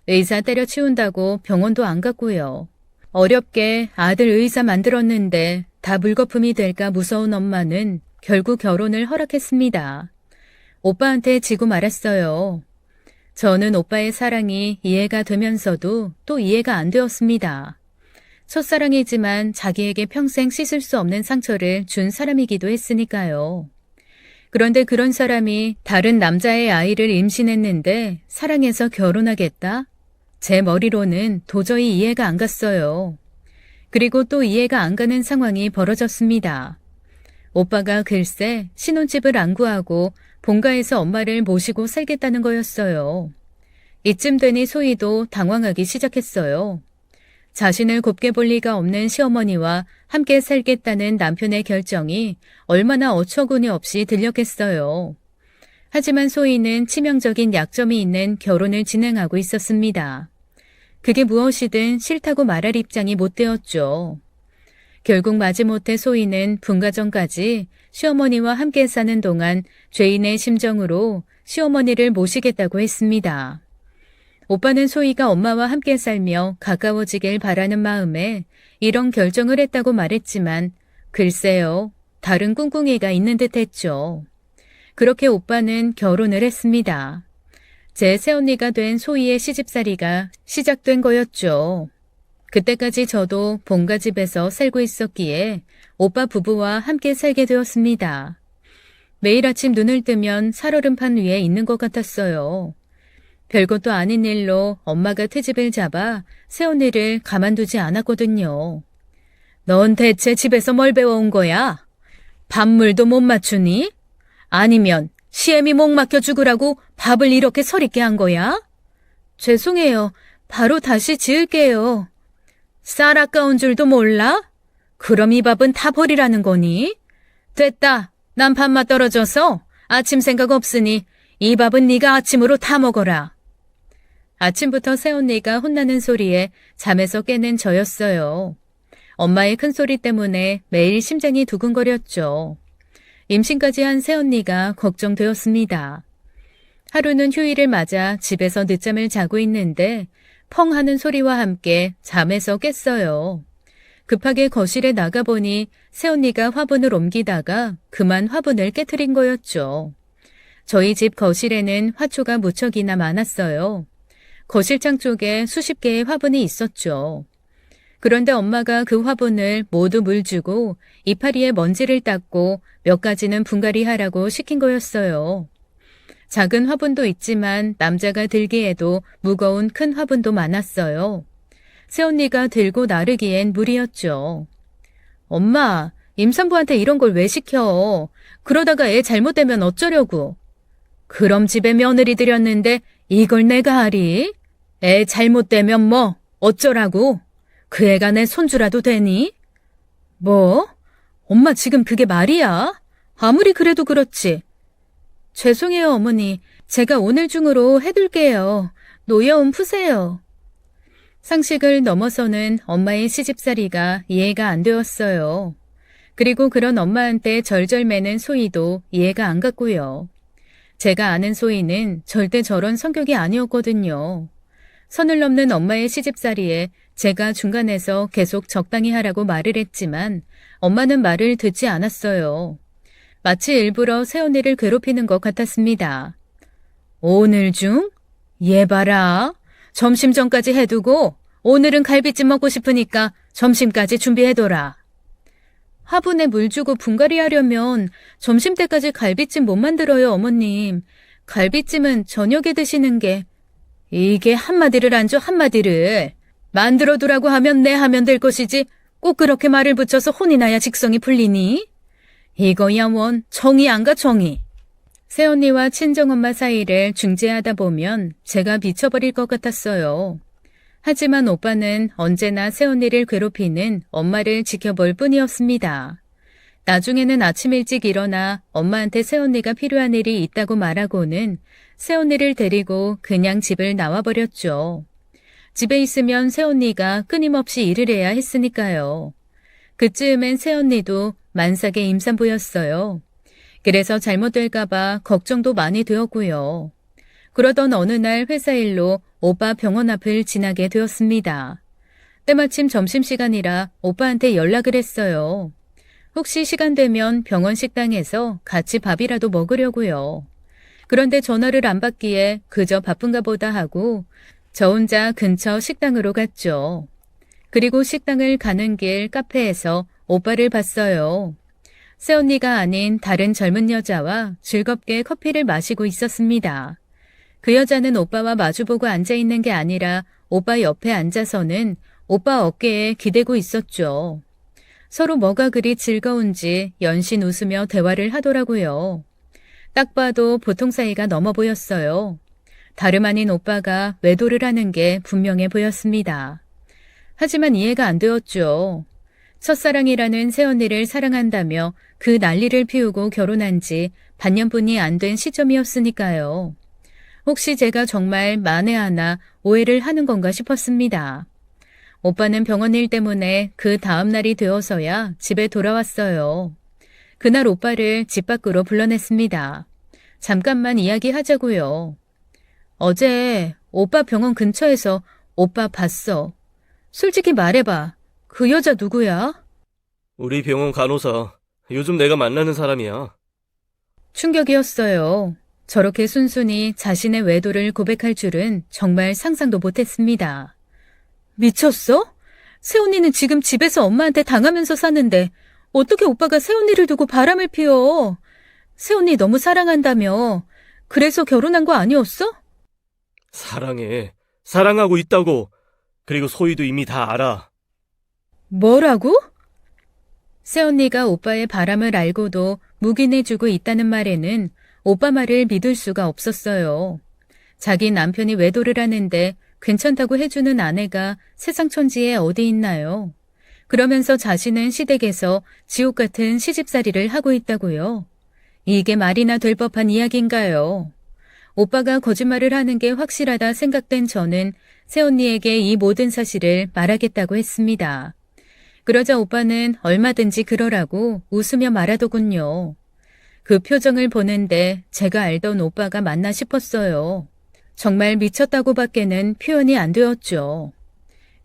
의사 때려치운다고 병원도 안 갔고요. 어렵게 아들 의사 만들었는데 다 물거품이 될까 무서운 엄마는 결국 결혼을 허락했습니다. 오빠한테 지고 말았어요. 저는 오빠의 사랑이 이해가 되면서도 또 이해가 안 되었습니다. 첫사랑이지만 자기에게 평생 씻을 수 없는 상처를 준 사람이기도 했으니까요. 그런데 그런 사람이 다른 남자의 아이를 임신했는데 사랑해서 결혼하겠다? 제 머리로는 도저히 이해가 안 갔어요. 그리고 또 이해가 안 가는 상황이 벌어졌습니다. 오빠가 글쎄 신혼집을 안 구하고 본가에서 엄마를 모시고 살겠다는 거였어요. 이쯤 되니 소희도 당황하기 시작했어요. 자신을 곱게 볼 리가 없는 시어머니와 함께 살겠다는 남편의 결정이 얼마나 어처구니 없이 들렸겠어요. 하지만 소희는 치명적인 약점이 있는 결혼을 진행하고 있었습니다. 그게 무엇이든 싫다고 말할 입장이 못 되었죠. 결국 마지못해 소희는 분가전까지 시어머니와 함께 사는 동안 죄인의 심정으로 시어머니를 모시겠다고 했습니다. 오빠는 소희가 엄마와 함께 살며 가까워지길 바라는 마음에 이런 결정을 했다고 말했지만 글쎄요, 다른 꿍꿍이가 있는 듯 했죠. 그렇게 오빠는 결혼을 했습니다. 제 새언니가 된 소희의 시집살이가 시작된 거였죠. 그때까지 저도 본가집에서 살고 있었기에 오빠 부부와 함께 살게 되었습니다. 매일 아침 눈을 뜨면 살얼음판 위에 있는 것 같았어요. 별것도 아닌 일로 엄마가 트집을 잡아 새언니를 가만두지 않았거든요. 넌 대체 집에서 뭘 배워온 거야? 밥물도 못 맞추니? 아니면 시애미 목 막혀 죽으라고 밥을 이렇게 서럽게 한 거야? 죄송해요. 바로 다시 지을게요. 쌀 아까운 줄도 몰라? 그럼 이 밥은 다 버리라는 거니? 됐다. 난 밥맛 떨어져서 아침 생각 없으니 이 밥은 네가 아침으로 다 먹어라. 아침부터 새언니가 혼나는 소리에 잠에서 깨는 저였어요. 엄마의 큰 소리 때문에 매일 심장이 두근거렸죠. 임신까지 한 새언니가 걱정되었습니다. 하루는 휴일을 맞아 집에서 늦잠을 자고 있는데 펑 하는 소리와 함께 잠에서 깼어요. 급하게 거실에 나가보니 새언니가 화분을 옮기다가 그만 화분을 깨트린 거였죠. 저희 집 거실에는 화초가 무척이나 많았어요. 거실창 쪽에 수십 개의 화분이 있었죠. 그런데 엄마가 그 화분을 모두 물 주고 이파리에 먼지를 닦고 몇 가지는 분갈이 하라고 시킨 거였어요. 작은 화분도 있지만 남자가 들기에도 무거운 큰 화분도 많았어요. 새언니가 들고 나르기엔 무리였죠. 엄마, 임산부한테 이런 걸 왜 시켜? 그러다가 애 잘못되면 어쩌려고? 그럼 집에 며느리 들였는데 이걸 내가 하리? 애 잘못되면 뭐 어쩌라고? 그 애가 내 손주라도 되니? 뭐? 엄마 지금 그게 말이야? 아무리 그래도 그렇지. 죄송해요, 어머니. 제가 오늘 중으로 해둘게요. 노여움 푸세요. 상식을 넘어서는 엄마의 시집살이가 이해가 안 되었어요. 그리고 그런 엄마한테 절절매는 소희도 이해가 안 갔고요. 제가 아는 소희는 절대 저런 성격이 아니었거든요. 선을 넘는 엄마의 시집살이에 제가 중간에서 계속 적당히 하라고 말을 했지만 엄마는 말을 듣지 않았어요. 마치 일부러 새언니를 괴롭히는 것 같았습니다. 오늘 중? 얘 봐라. 점심 전까지 해두고 오늘은 갈비찜 먹고 싶으니까 점심까지 준비해둬라. 화분에 물 주고 분갈이 하려면 점심때까지 갈비찜 못 만들어요, 어머님. 갈비찜은 저녁에 드시는 게. 이게 한마디를 안 줘, 한마디를. 만들어두라고 하면 내 하면 될 것이지 꼭 그렇게 말을 붙여서 혼이 나야 직성이 풀리니? 이거야 원 정이 안 가 정이. 새언니와 친정엄마 사이를 중재하다 보면 제가 미쳐버릴 것 같았어요. 하지만 오빠는 언제나 새언니를 괴롭히는 엄마를 지켜볼 뿐이었습니다. 나중에는 아침 일찍 일어나 엄마한테 새언니가 필요한 일이 있다고 말하고는 새언니를 데리고 그냥 집을 나와버렸죠. 집에 있으면 새언니가 끊임없이 일을 해야 했으니까요. 그쯤엔 새언니도 만삭의 임산부였어요. 그래서 잘못될까봐 걱정도 많이 되었고요. 그러던 어느 날 회사 일로 오빠 병원 앞을 지나게 되었습니다. 때마침 점심시간이라 오빠한테 연락을 했어요. 혹시 시간 되면 병원 식당에서 같이 밥이라도 먹으려고요. 그런데 전화를 안 받기에 그저 바쁜가 보다 하고 저 혼자 근처 식당으로 갔죠. 그리고 식당을 가는 길 카페에서 오빠를 봤어요. 새언니가 아닌 다른 젊은 여자와 즐겁게 커피를 마시고 있었습니다. 그 여자는 오빠와 마주보고 앉아있는 게 아니라 오빠 옆에 앉아서는 오빠 어깨에 기대고 있었죠. 서로 뭐가 그리 즐거운지 연신 웃으며 대화를 하더라고요. 딱 봐도 보통 사이가 넘어 보였어요. 다름 아닌 오빠가 외도를 하는 게 분명해 보였습니다. 하지만 이해가 안 되었죠. 첫사랑이라는 새언니를 사랑한다며 그 난리를 피우고 결혼한 지 반년뿐이 안 된 시점이었으니까요. 혹시 제가 정말 만에 하나 오해를 하는 건가 싶었습니다. 오빠는 병원 일 때문에 그 다음 날이 되어서야 집에 돌아왔어요. 그날 오빠를 집 밖으로 불러냈습니다. 잠깐만 이야기하자고요. 어제 오빠 병원 근처에서 오빠 봤어. 솔직히 말해봐. 그 여자 누구야? 우리 병원 간호사. 요즘 내가 만나는 사람이야. 충격이었어요. 저렇게 순순히 자신의 외도를 고백할 줄은 정말 상상도 못했습니다. 미쳤어? 새언니는 지금 집에서 엄마한테 당하면서 사는데 어떻게 오빠가 새언니를 두고 바람을 피워? 새언니 너무 사랑한다며. 그래서 결혼한 거 아니었어? 사랑해. 사랑하고 있다고. 그리고 소희도 이미 다 알아. 뭐라고? 새언니가 오빠의 바람을 알고도 묵인해주고 있다는 말에는 오빠 말을 믿을 수가 없었어요. 자기 남편이 외도를 하는데 괜찮다고 해주는 아내가 세상 천지에 어디 있나요? 그러면서 자신은 시댁에서 지옥 같은 시집살이를 하고 있다고요. 이게 말이나 될 법한 이야기인가요? 오빠가 거짓말을 하는 게 확실하다 생각된 저는 새언니에게 이 모든 사실을 말하겠다고 했습니다. 그러자 오빠는 얼마든지 그러라고 웃으며 말하더군요. 그 표정을 보는데 제가 알던 오빠가 맞나 싶었어요. 정말 미쳤다고밖에는 표현이 안 되었죠.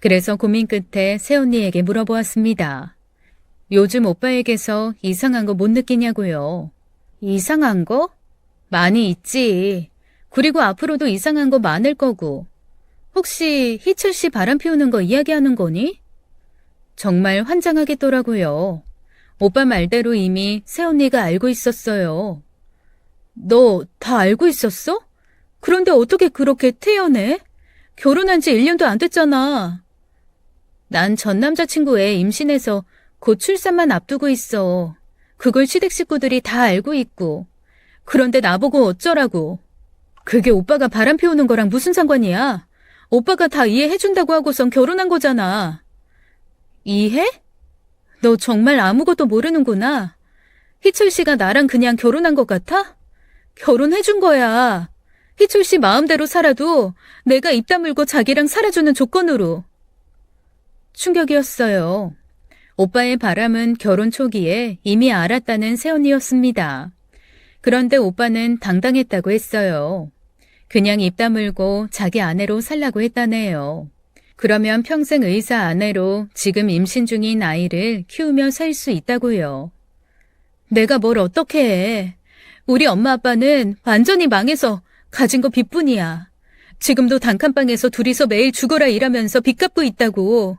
그래서 고민 끝에 새언니에게 물어보았습니다. 요즘 오빠에게서 이상한 거 못 느끼냐고요. 이상한 거? 많이 있지. 그리고 앞으로도 이상한 거 많을 거고. 혹시 희철 씨 바람 피우는 거 이야기하는 거니? 정말 환장하겠더라고요. 오빠 말대로 이미 새언니가 알고 있었어요. 너 다 알고 있었어? 그런데 어떻게 그렇게 태연해? 결혼한 지 1년도 안 됐잖아. 난 전 남자친구 애 임신해서 곧 출산만 앞두고 있어. 그걸 시댁 식구들이 다 알고 있고. 그런데 나보고 어쩌라고. 그게 오빠가 바람 피우는 거랑 무슨 상관이야? 오빠가 다 이해해준다고 하고선 결혼한 거잖아. 이해? 너 정말 아무것도 모르는구나. 희철 씨가 나랑 그냥 결혼한 것 같아? 결혼해준 거야. 희철 씨 마음대로 살아도 내가 입 다물고 자기랑 살아주는 조건으로. 충격이었어요. 오빠의 바람은 결혼 초기에 이미 알았다는 새언니였습니다. 그런데 오빠는 당당했다고 했어요. 그냥 입 다물고 자기 아내로 살라고 했다네요. 그러면 평생 의사 아내로 지금 임신 중인 아이를 키우며 살 수 있다고요. 내가 뭘 어떻게 해. 우리 엄마 아빠는 완전히 망해서 가진 거 빚뿐이야. 지금도 단칸방에서 둘이서 매일 죽어라 일하면서 빚 갚고 있다고.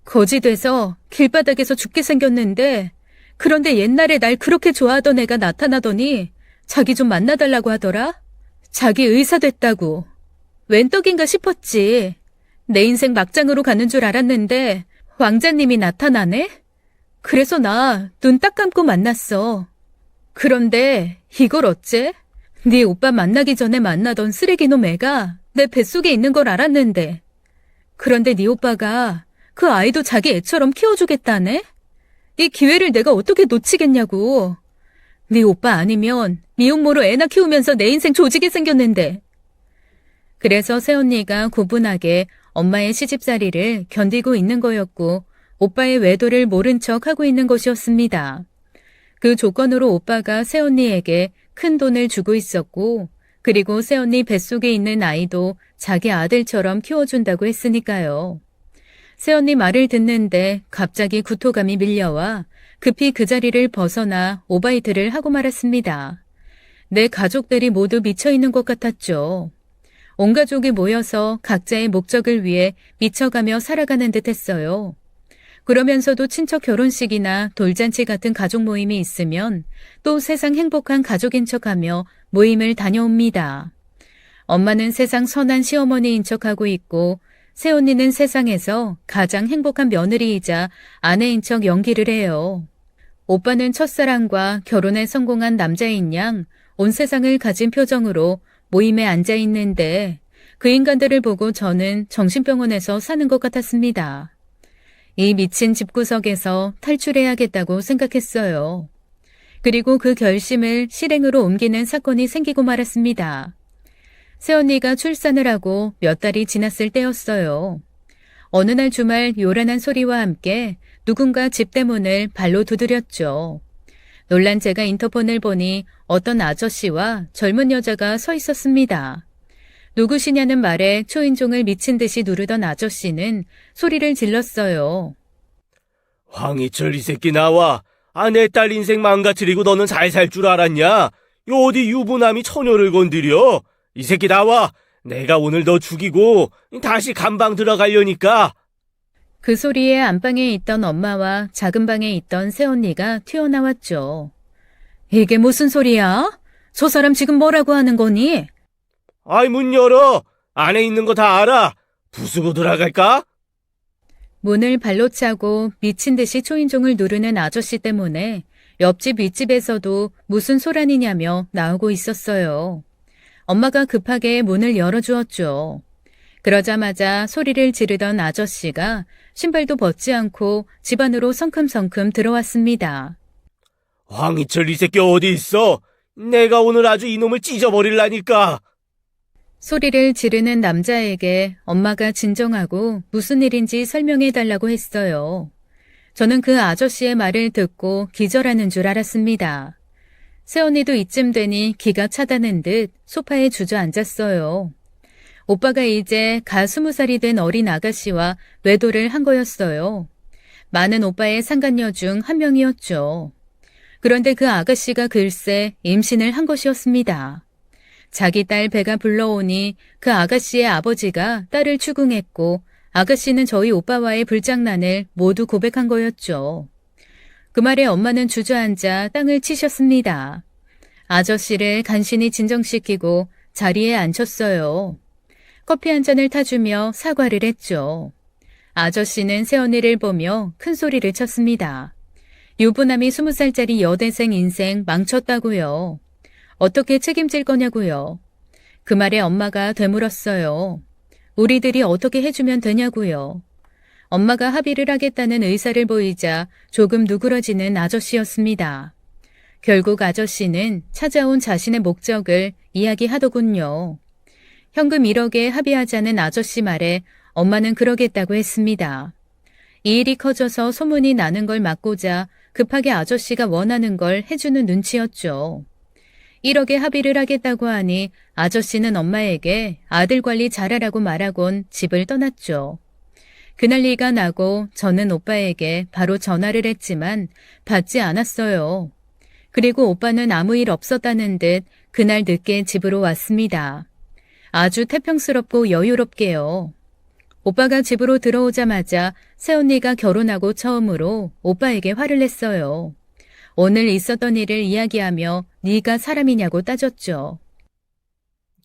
거지 돼서 길바닥에서 죽게 생겼는데 그런데 옛날에 날 그렇게 좋아하던 애가 나타나더니 자기 좀 만나달라고 하더라? 자기 의사 됐다고. 웬 떡인가 싶었지. 내 인생 막장으로 가는 줄 알았는데 왕자님이 나타나네? 그래서 나 눈 딱 감고 만났어. 그런데 이걸 어째? 네 오빠 만나기 전에 만나던 쓰레기놈 애가 내 뱃속에 있는 걸 알았는데. 그런데 네 오빠가 그 아이도 자기 애처럼 키워주겠다네? 이 기회를 내가 어떻게 놓치겠냐고. 네 오빠 아니면 미혼모로 애나 키우면서 내 인생 조지게 생겼는데. 그래서 새언니가 고분하게 엄마의 시집살이를 견디고 있는 거였고 오빠의 외도를 모른 척 하고 있는 것이었습니다. 그 조건으로 오빠가 새언니에게 큰 돈을 주고 있었고 그리고 새언니 뱃속에 있는 아이도 자기 아들처럼 키워준다고 했으니까요. 새언니 말을 듣는데 갑자기 구토감이 밀려와 급히 그 자리를 벗어나 오바이트를 하고 말았습니다. 내 가족들이 모두 미쳐있는 것 같았죠. 온 가족이 모여서 각자의 목적을 위해 미쳐가며 살아가는 듯 했어요. 그러면서도 친척 결혼식이나 돌잔치 같은 가족 모임이 있으면 또 세상 행복한 가족인 척하며 모임을 다녀옵니다. 엄마는 세상 선한 시어머니인 척하고 있고 새언니는 세상에서 가장 행복한 며느리이자 아내인 척 연기를 해요. 오빠는 첫사랑과 결혼에 성공한 남자인 양 온 세상을 가진 표정으로 모임에 앉아 있는데 그 인간들을 보고 저는 정신병원에서 사는 것 같았습니다. 이 미친 집구석에서 탈출해야겠다고 생각했어요. 그리고 그 결심을 실행으로 옮기는 사건이 생기고 말았습니다. 새언니가 출산을 하고 몇 달이 지났을 때였어요. 어느 날 주말 요란한 소리와 함께 누군가 집 대문을 발로 두드렸죠. 놀란 제가 인터폰을 보니 어떤 아저씨와 젊은 여자가 서 있었습니다. 누구시냐는 말에 초인종을 미친 듯이 누르던 아저씨는 소리를 질렀어요. 황희철 이 새끼 나와. 내 딸 인생 망가뜨리고 너는 잘 살 줄 알았냐? 요 어디 유부남이 처녀를 건드려? 이 새끼 나와. 내가 오늘 너 죽이고 다시 감방 들어가려니까. 그 소리에 안방에 있던 엄마와 작은 방에 있던 새언니가 튀어나왔죠. 이게 무슨 소리야? 저 사람 지금 뭐라고 하는 거니? 아이 문 열어. 안에 있는 거 다 알아. 부수고 들어갈까? 문을 발로 차고 미친 듯이 초인종을 누르는 아저씨 때문에 옆집 윗집에서도 무슨 소란이냐며 나오고 있었어요. 엄마가 급하게 문을 열어주었죠. 그러자마자 소리를 지르던 아저씨가 신발도 벗지 않고 집 안으로 성큼성큼 들어왔습니다. 황희철 이 새끼 어디 있어? 내가 오늘 아주 이놈을 찢어버릴라니까. 소리를 지르는 남자에게 엄마가 진정하고 무슨 일인지 설명해달라고 했어요. 저는 그 아저씨의 말을 듣고 기절하는 줄 알았습니다. 새언니도 이쯤 되니 기가 차다는 듯 소파에 주저앉았어요. 오빠가 이제 가 20살이 된 어린 아가씨와 외도를 한 거였어요. 많은 오빠의 상간녀 중 한 명이었죠. 그런데 그 아가씨가 글쎄 임신을 한 것이었습니다. 자기 딸 배가 불러오니 그 아가씨의 아버지가 딸을 추궁했고 아가씨는 저희 오빠와의 불장난을 모두 고백한 거였죠. 그 말에 엄마는 주저앉아 땅을 치셨습니다. 아저씨를 간신히 진정시키고 자리에 앉혔어요. 커피 한 잔을 타주며 사과를 했죠. 아저씨는 새언니를 보며 큰 소리를 쳤습니다. 유부남이 20살짜리 여대생 인생 망쳤다고요. 어떻게 책임질 거냐고요. 그 말에 엄마가 되물었어요. 우리들이 어떻게 해주면 되냐고요. 엄마가 합의를 하겠다는 의사를 보이자 조금 누그러지는 아저씨였습니다. 결국 아저씨는 찾아온 자신의 목적을 이야기하더군요. 현금 1억에 합의하자는 아저씨 말에 엄마는 그러겠다고 했습니다. 이 일이 커져서 소문이 나는 걸 막고자 급하게 아저씨가 원하는 걸 해주는 눈치였죠. 1억에 합의를 하겠다고 하니 아저씨는 엄마에게 아들 관리 잘하라고 말하곤 집을 떠났죠. 그날리가 나고 저는 오빠에게 바로 전화를 했지만 받지 않았어요. 그리고 오빠는 아무 일 없었다는 듯 그날 늦게 집으로 왔습니다. 아주 태평스럽고 여유롭게요. 오빠가 집으로 들어오자마자 새언니가 결혼하고 처음으로 오빠에게 화를 냈어요. 오늘 있었던 일을 이야기하며 네가 사람이냐고 따졌죠.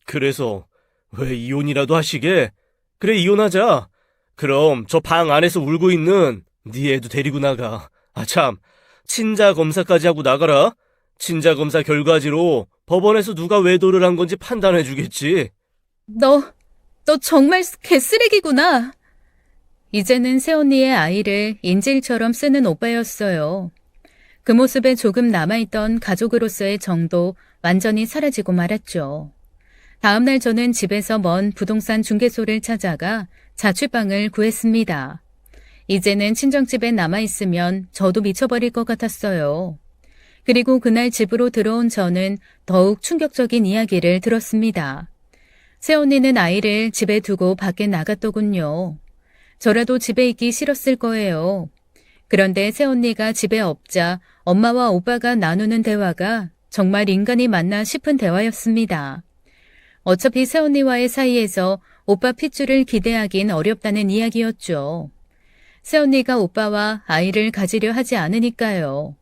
그래서 왜 이혼이라도 하시게? 그래, 이혼하자. 그럼 저 방 안에서 울고 있는 네 애도 데리고 나가. 아 참, 친자 검사까지 하고 나가라. 친자 검사 결과지로 법원에서 누가 외도를 한 건지 판단해 주겠지. 너 정말 개쓰레기구나. 이제는 새언니의 아이를 인질처럼 쓰는 오빠였어요. 그 모습에 조금 남아있던 가족으로서의 정도 완전히 사라지고 말았죠. 다음날 저는 집에서 먼 부동산 중개소를 찾아가 자취방을 구했습니다. 이제는 친정집에 남아있으면 저도 미쳐버릴 것 같았어요. 그리고 그날 집으로 들어온 저는 더욱 충격적인 이야기를 들었습니다. 새언니는 아이를 집에 두고 밖에 나갔더군요. 저라도 집에 있기 싫었을 거예요. 그런데 새언니가 집에 없자 엄마와 오빠가 나누는 대화가 정말 인간이 맞나 싶은 대화였습니다. 어차피 새언니와의 사이에서 오빠 핏줄을 기대하긴 어렵다는 이야기였죠. 새언니가 오빠와 아이를 가지려 하지 않으니까요.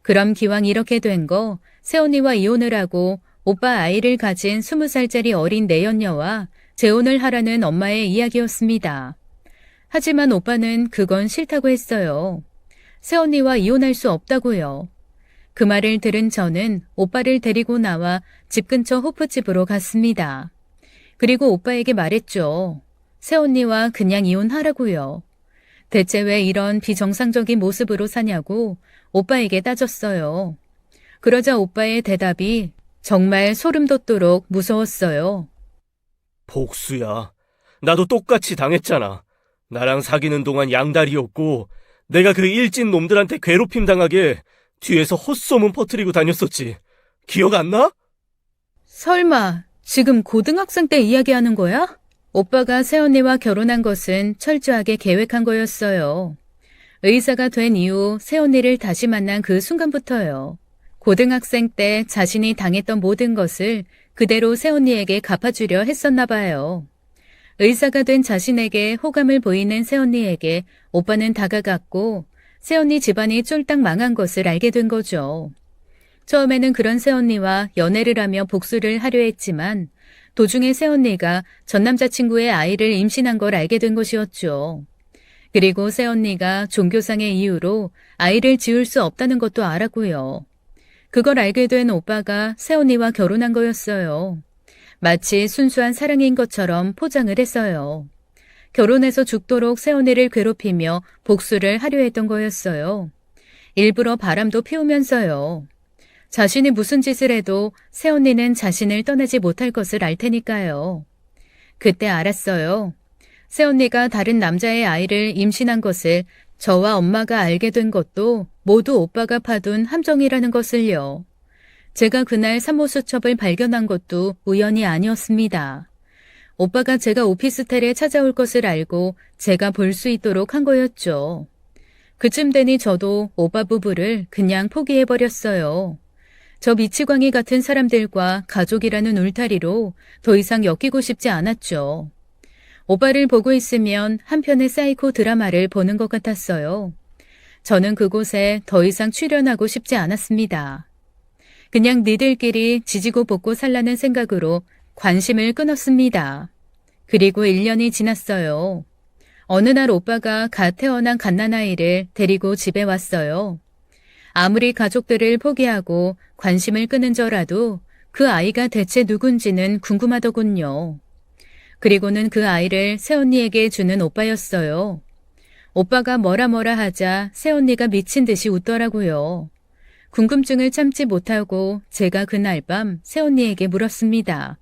그럼 기왕 이렇게 된 거 새언니와 이혼을 하고 오빠 아이를 가진 20살짜리 어린 내연녀와 재혼을 하라는 엄마의 이야기였습니다. 하지만 오빠는 그건 싫다고 했어요. 새언니와 이혼할 수 없다고요. 그 말을 들은 저는 오빠를 데리고 나와 집 근처 호프집으로 갔습니다. 그리고 오빠에게 말했죠. 새언니와 그냥 이혼하라고요. 대체 왜 이런 비정상적인 모습으로 사냐고 오빠에게 따졌어요. 그러자 오빠의 대답이 정말 소름 돋도록 무서웠어요. 복수야. 나도 똑같이 당했잖아. 나랑 사귀는 동안 양다리였고 내가 그 일진 놈들한테 괴롭힘 당하게 뒤에서 헛소문 퍼뜨리고 다녔었지. 기억 안 나? 설마 지금 고등학생 때 이야기하는 거야? 오빠가 새언니와 결혼한 것은 철저하게 계획한 거였어요. 의사가 된 이후 새언니를 다시 만난 그 순간부터요. 고등학생 때 자신이 당했던 모든 것을 그대로 새언니에게 갚아주려 했었나 봐요. 의사가 된 자신에게 호감을 보이는 새언니에게 오빠는 다가갔고 새언니 집안이 쫄딱 망한 것을 알게 된 거죠. 처음에는 그런 새언니와 연애를 하며 복수를 하려 했지만 도중에 새언니가 전 남자친구의 아이를 임신한 걸 알게 된 것이었죠. 그리고 새언니가 종교상의 이유로 아이를 지울 수 없다는 것도 알았고요. 그걸 알게 된 오빠가 새언니와 결혼한 거였어요. 마치 순수한 사랑인 것처럼 포장을 했어요. 결혼해서 죽도록 새언니를 괴롭히며 복수를 하려 했던 거였어요. 일부러 바람도 피우면서요. 자신이 무슨 짓을 해도 새언니는 자신을 떠나지 못할 것을 알 테니까요. 그때 알았어요. 새언니가 다른 남자의 아이를 임신한 것을 저와 엄마가 알게 된 것도 모두 오빠가 파둔 함정이라는 것을요. 제가 그날 산모수첩을 발견한 것도 우연이 아니었습니다. 오빠가 제가 오피스텔에 찾아올 것을 알고 제가 볼 수 있도록 한 거였죠. 그쯤 되니 저도 오빠 부부를 그냥 포기해버렸어요. 저 미치광이 같은 사람들과 가족이라는 울타리로 더 이상 엮이고 싶지 않았죠. 오빠를 보고 있으면 한편의 사이코 드라마를 보는 것 같았어요. 저는 그곳에 더 이상 출연하고 싶지 않았습니다. 그냥 니들끼리 지지고 볶고 살라는 생각으로 관심을 끊었습니다. 그리고 1년이 지났어요. 어느 날 오빠가 갓 태어난 갓난아이를 데리고 집에 왔어요. 아무리 가족들을 포기하고 관심을 끊은 저라도 그 아이가 대체 누군지는 궁금하더군요. 그리고는 그 아이를 새언니에게 주는 오빠였어요. 오빠가 뭐라 하자 새언니가 미친 듯이 웃더라고요. 궁금증을 참지 못하고 제가 그날 밤 새언니에게 물었습니다.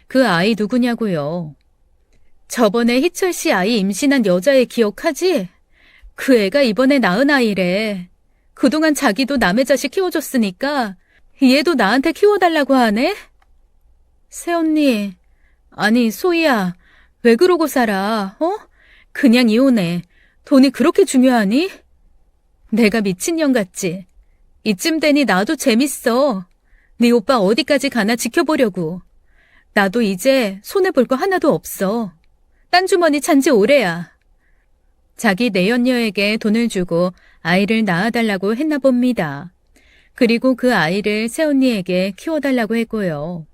그 아이 누구냐고요. 저번에 희철 씨 아이 임신한 여자애 기억하지? 그 애가 이번에 낳은 아이래. 그동안 자기도 남의 자식 키워줬으니까 얘도 나한테 키워달라고 하네? 새언니, 아니 소희야, 왜 그러고 살아, 어? 그냥 이혼해. 돈이 그렇게 중요하니? 내가 미친년 같지? 이쯤 되니 나도 재밌어. 네 오빠 어디까지 가나 지켜보려고. 나도 이제 손해볼 거 하나도 없어. 딴 주머니 찬 지 오래야. 자기 내연녀에게 돈을 주고 아이를 낳아달라고 했나 봅니다. 그리고 그 아이를 새언니에게 키워달라고 했고요.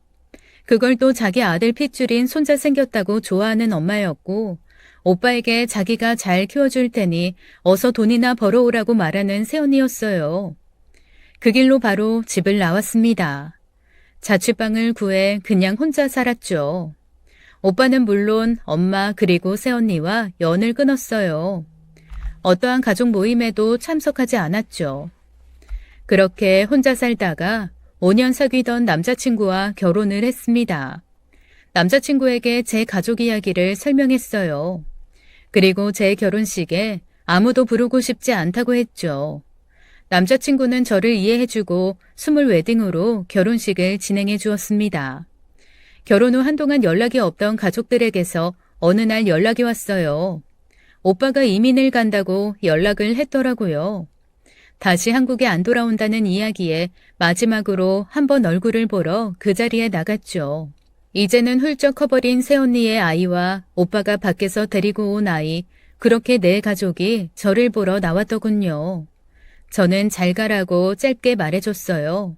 그걸 또 자기 아들 핏줄인 손자 생겼다고 좋아하는 엄마였고, 오빠에게 자기가 잘 키워줄 테니 어서 돈이나 벌어오라고 말하는 새언니였어요. 그 길로 바로 집을 나왔습니다. 자취방을 구해 그냥 혼자 살았죠. 오빠는 물론 엄마 그리고 새언니와 연을 끊었어요. 어떠한 가족 모임에도 참석하지 않았죠. 그렇게 혼자 살다가 5년 사귀던 남자친구와 결혼을 했습니다. 남자친구에게 제 가족 이야기를 설명했어요. 그리고 제 결혼식에 아무도 부르고 싶지 않다고 했죠. 남자친구는 저를 이해해주고 스몰 웨딩으로 결혼식을 진행해 주었습니다. 결혼 후 한동안 연락이 없던 가족들에게서 어느 날 연락이 왔어요. 오빠가 이민을 간다고 연락을 했더라고요. 다시 한국에 안 돌아온다는 이야기에 마지막으로 한번 얼굴을 보러 그 자리에 나갔죠. 이제는 훌쩍 커버린 새언니의 아이와 오빠가 밖에서 데리고 온 아이, 그렇게 네 가족이 저를 보러 나왔더군요. 저는 잘 가라고 짧게 말해줬어요.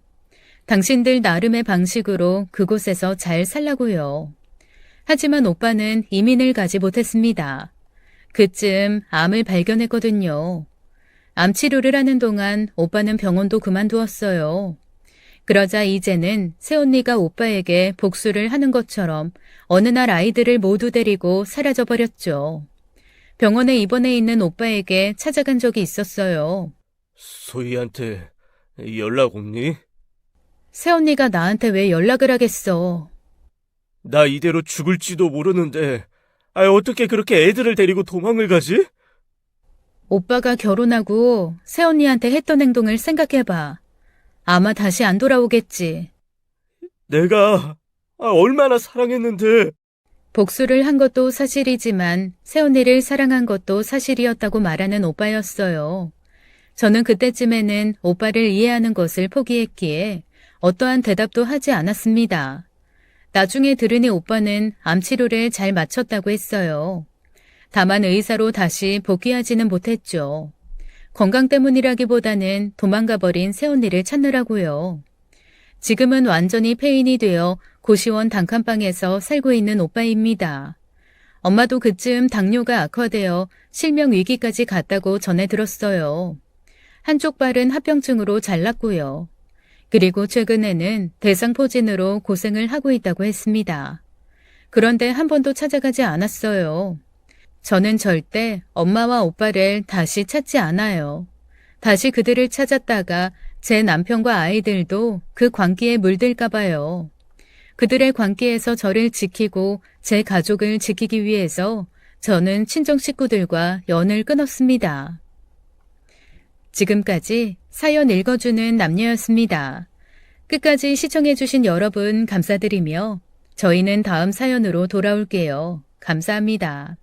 당신들 나름의 방식으로 그곳에서 잘 살라고요. 하지만 오빠는 이민을 가지 못했습니다. 그쯤 암을 발견했거든요. 암 치료를 하는 동안 오빠는 병원도 그만두었어요. 그러자 이제는 새언니가 오빠에게 복수를 하는 것처럼 어느 날 아이들을 모두 데리고 사라져버렸죠. 병원에 입원해 있는 오빠에게 찾아간 적이 있었어요. 소희한테 연락 없니? 새언니가 나한테 왜 연락을 하겠어. 나 이대로 죽을지도 모르는데, 어떻게 그렇게 애들을 데리고 도망을 가지? 오빠가 결혼하고 새언니한테 했던 행동을 생각해봐. 아마 다시 안 돌아오겠지. 내가 얼마나 사랑했는데. 복수를 한 것도 사실이지만 새언니를 사랑한 것도 사실이었다고 말하는 오빠였어요. 저는 그때쯤에는 오빠를 이해하는 것을 포기했기에 어떠한 대답도 하지 않았습니다. 나중에 들으니 오빠는 암 치료를 잘 마쳤다고 했어요. 다만 의사로 다시 복귀하지는 못했죠. 건강 때문이라기보다는 도망가버린 새언니를 찾느라고요. 지금은 완전히 폐인이 되어 고시원 단칸방에서 살고 있는 오빠입니다. 엄마도 그쯤 당뇨가 악화되어 실명 위기까지 갔다고 전해 들었어요. 한쪽 발은 합병증으로 잘났고요. 그리고 최근에는 대상포진으로 고생을 하고 있다고 했습니다. 그런데 한 번도 찾아가지 않았어요. 저는 절대 엄마와 오빠를 다시 찾지 않아요. 다시 그들을 찾았다가 제 남편과 아이들도 그 광기에 물들까 봐요. 그들의 광기에서 저를 지키고 제 가족을 지키기 위해서 저는 친정 식구들과 연을 끊었습니다. 지금까지 사연 읽어주는 남녀였습니다. 끝까지 시청해주신 여러분 감사드리며 저희는 다음 사연으로 돌아올게요. 감사합니다.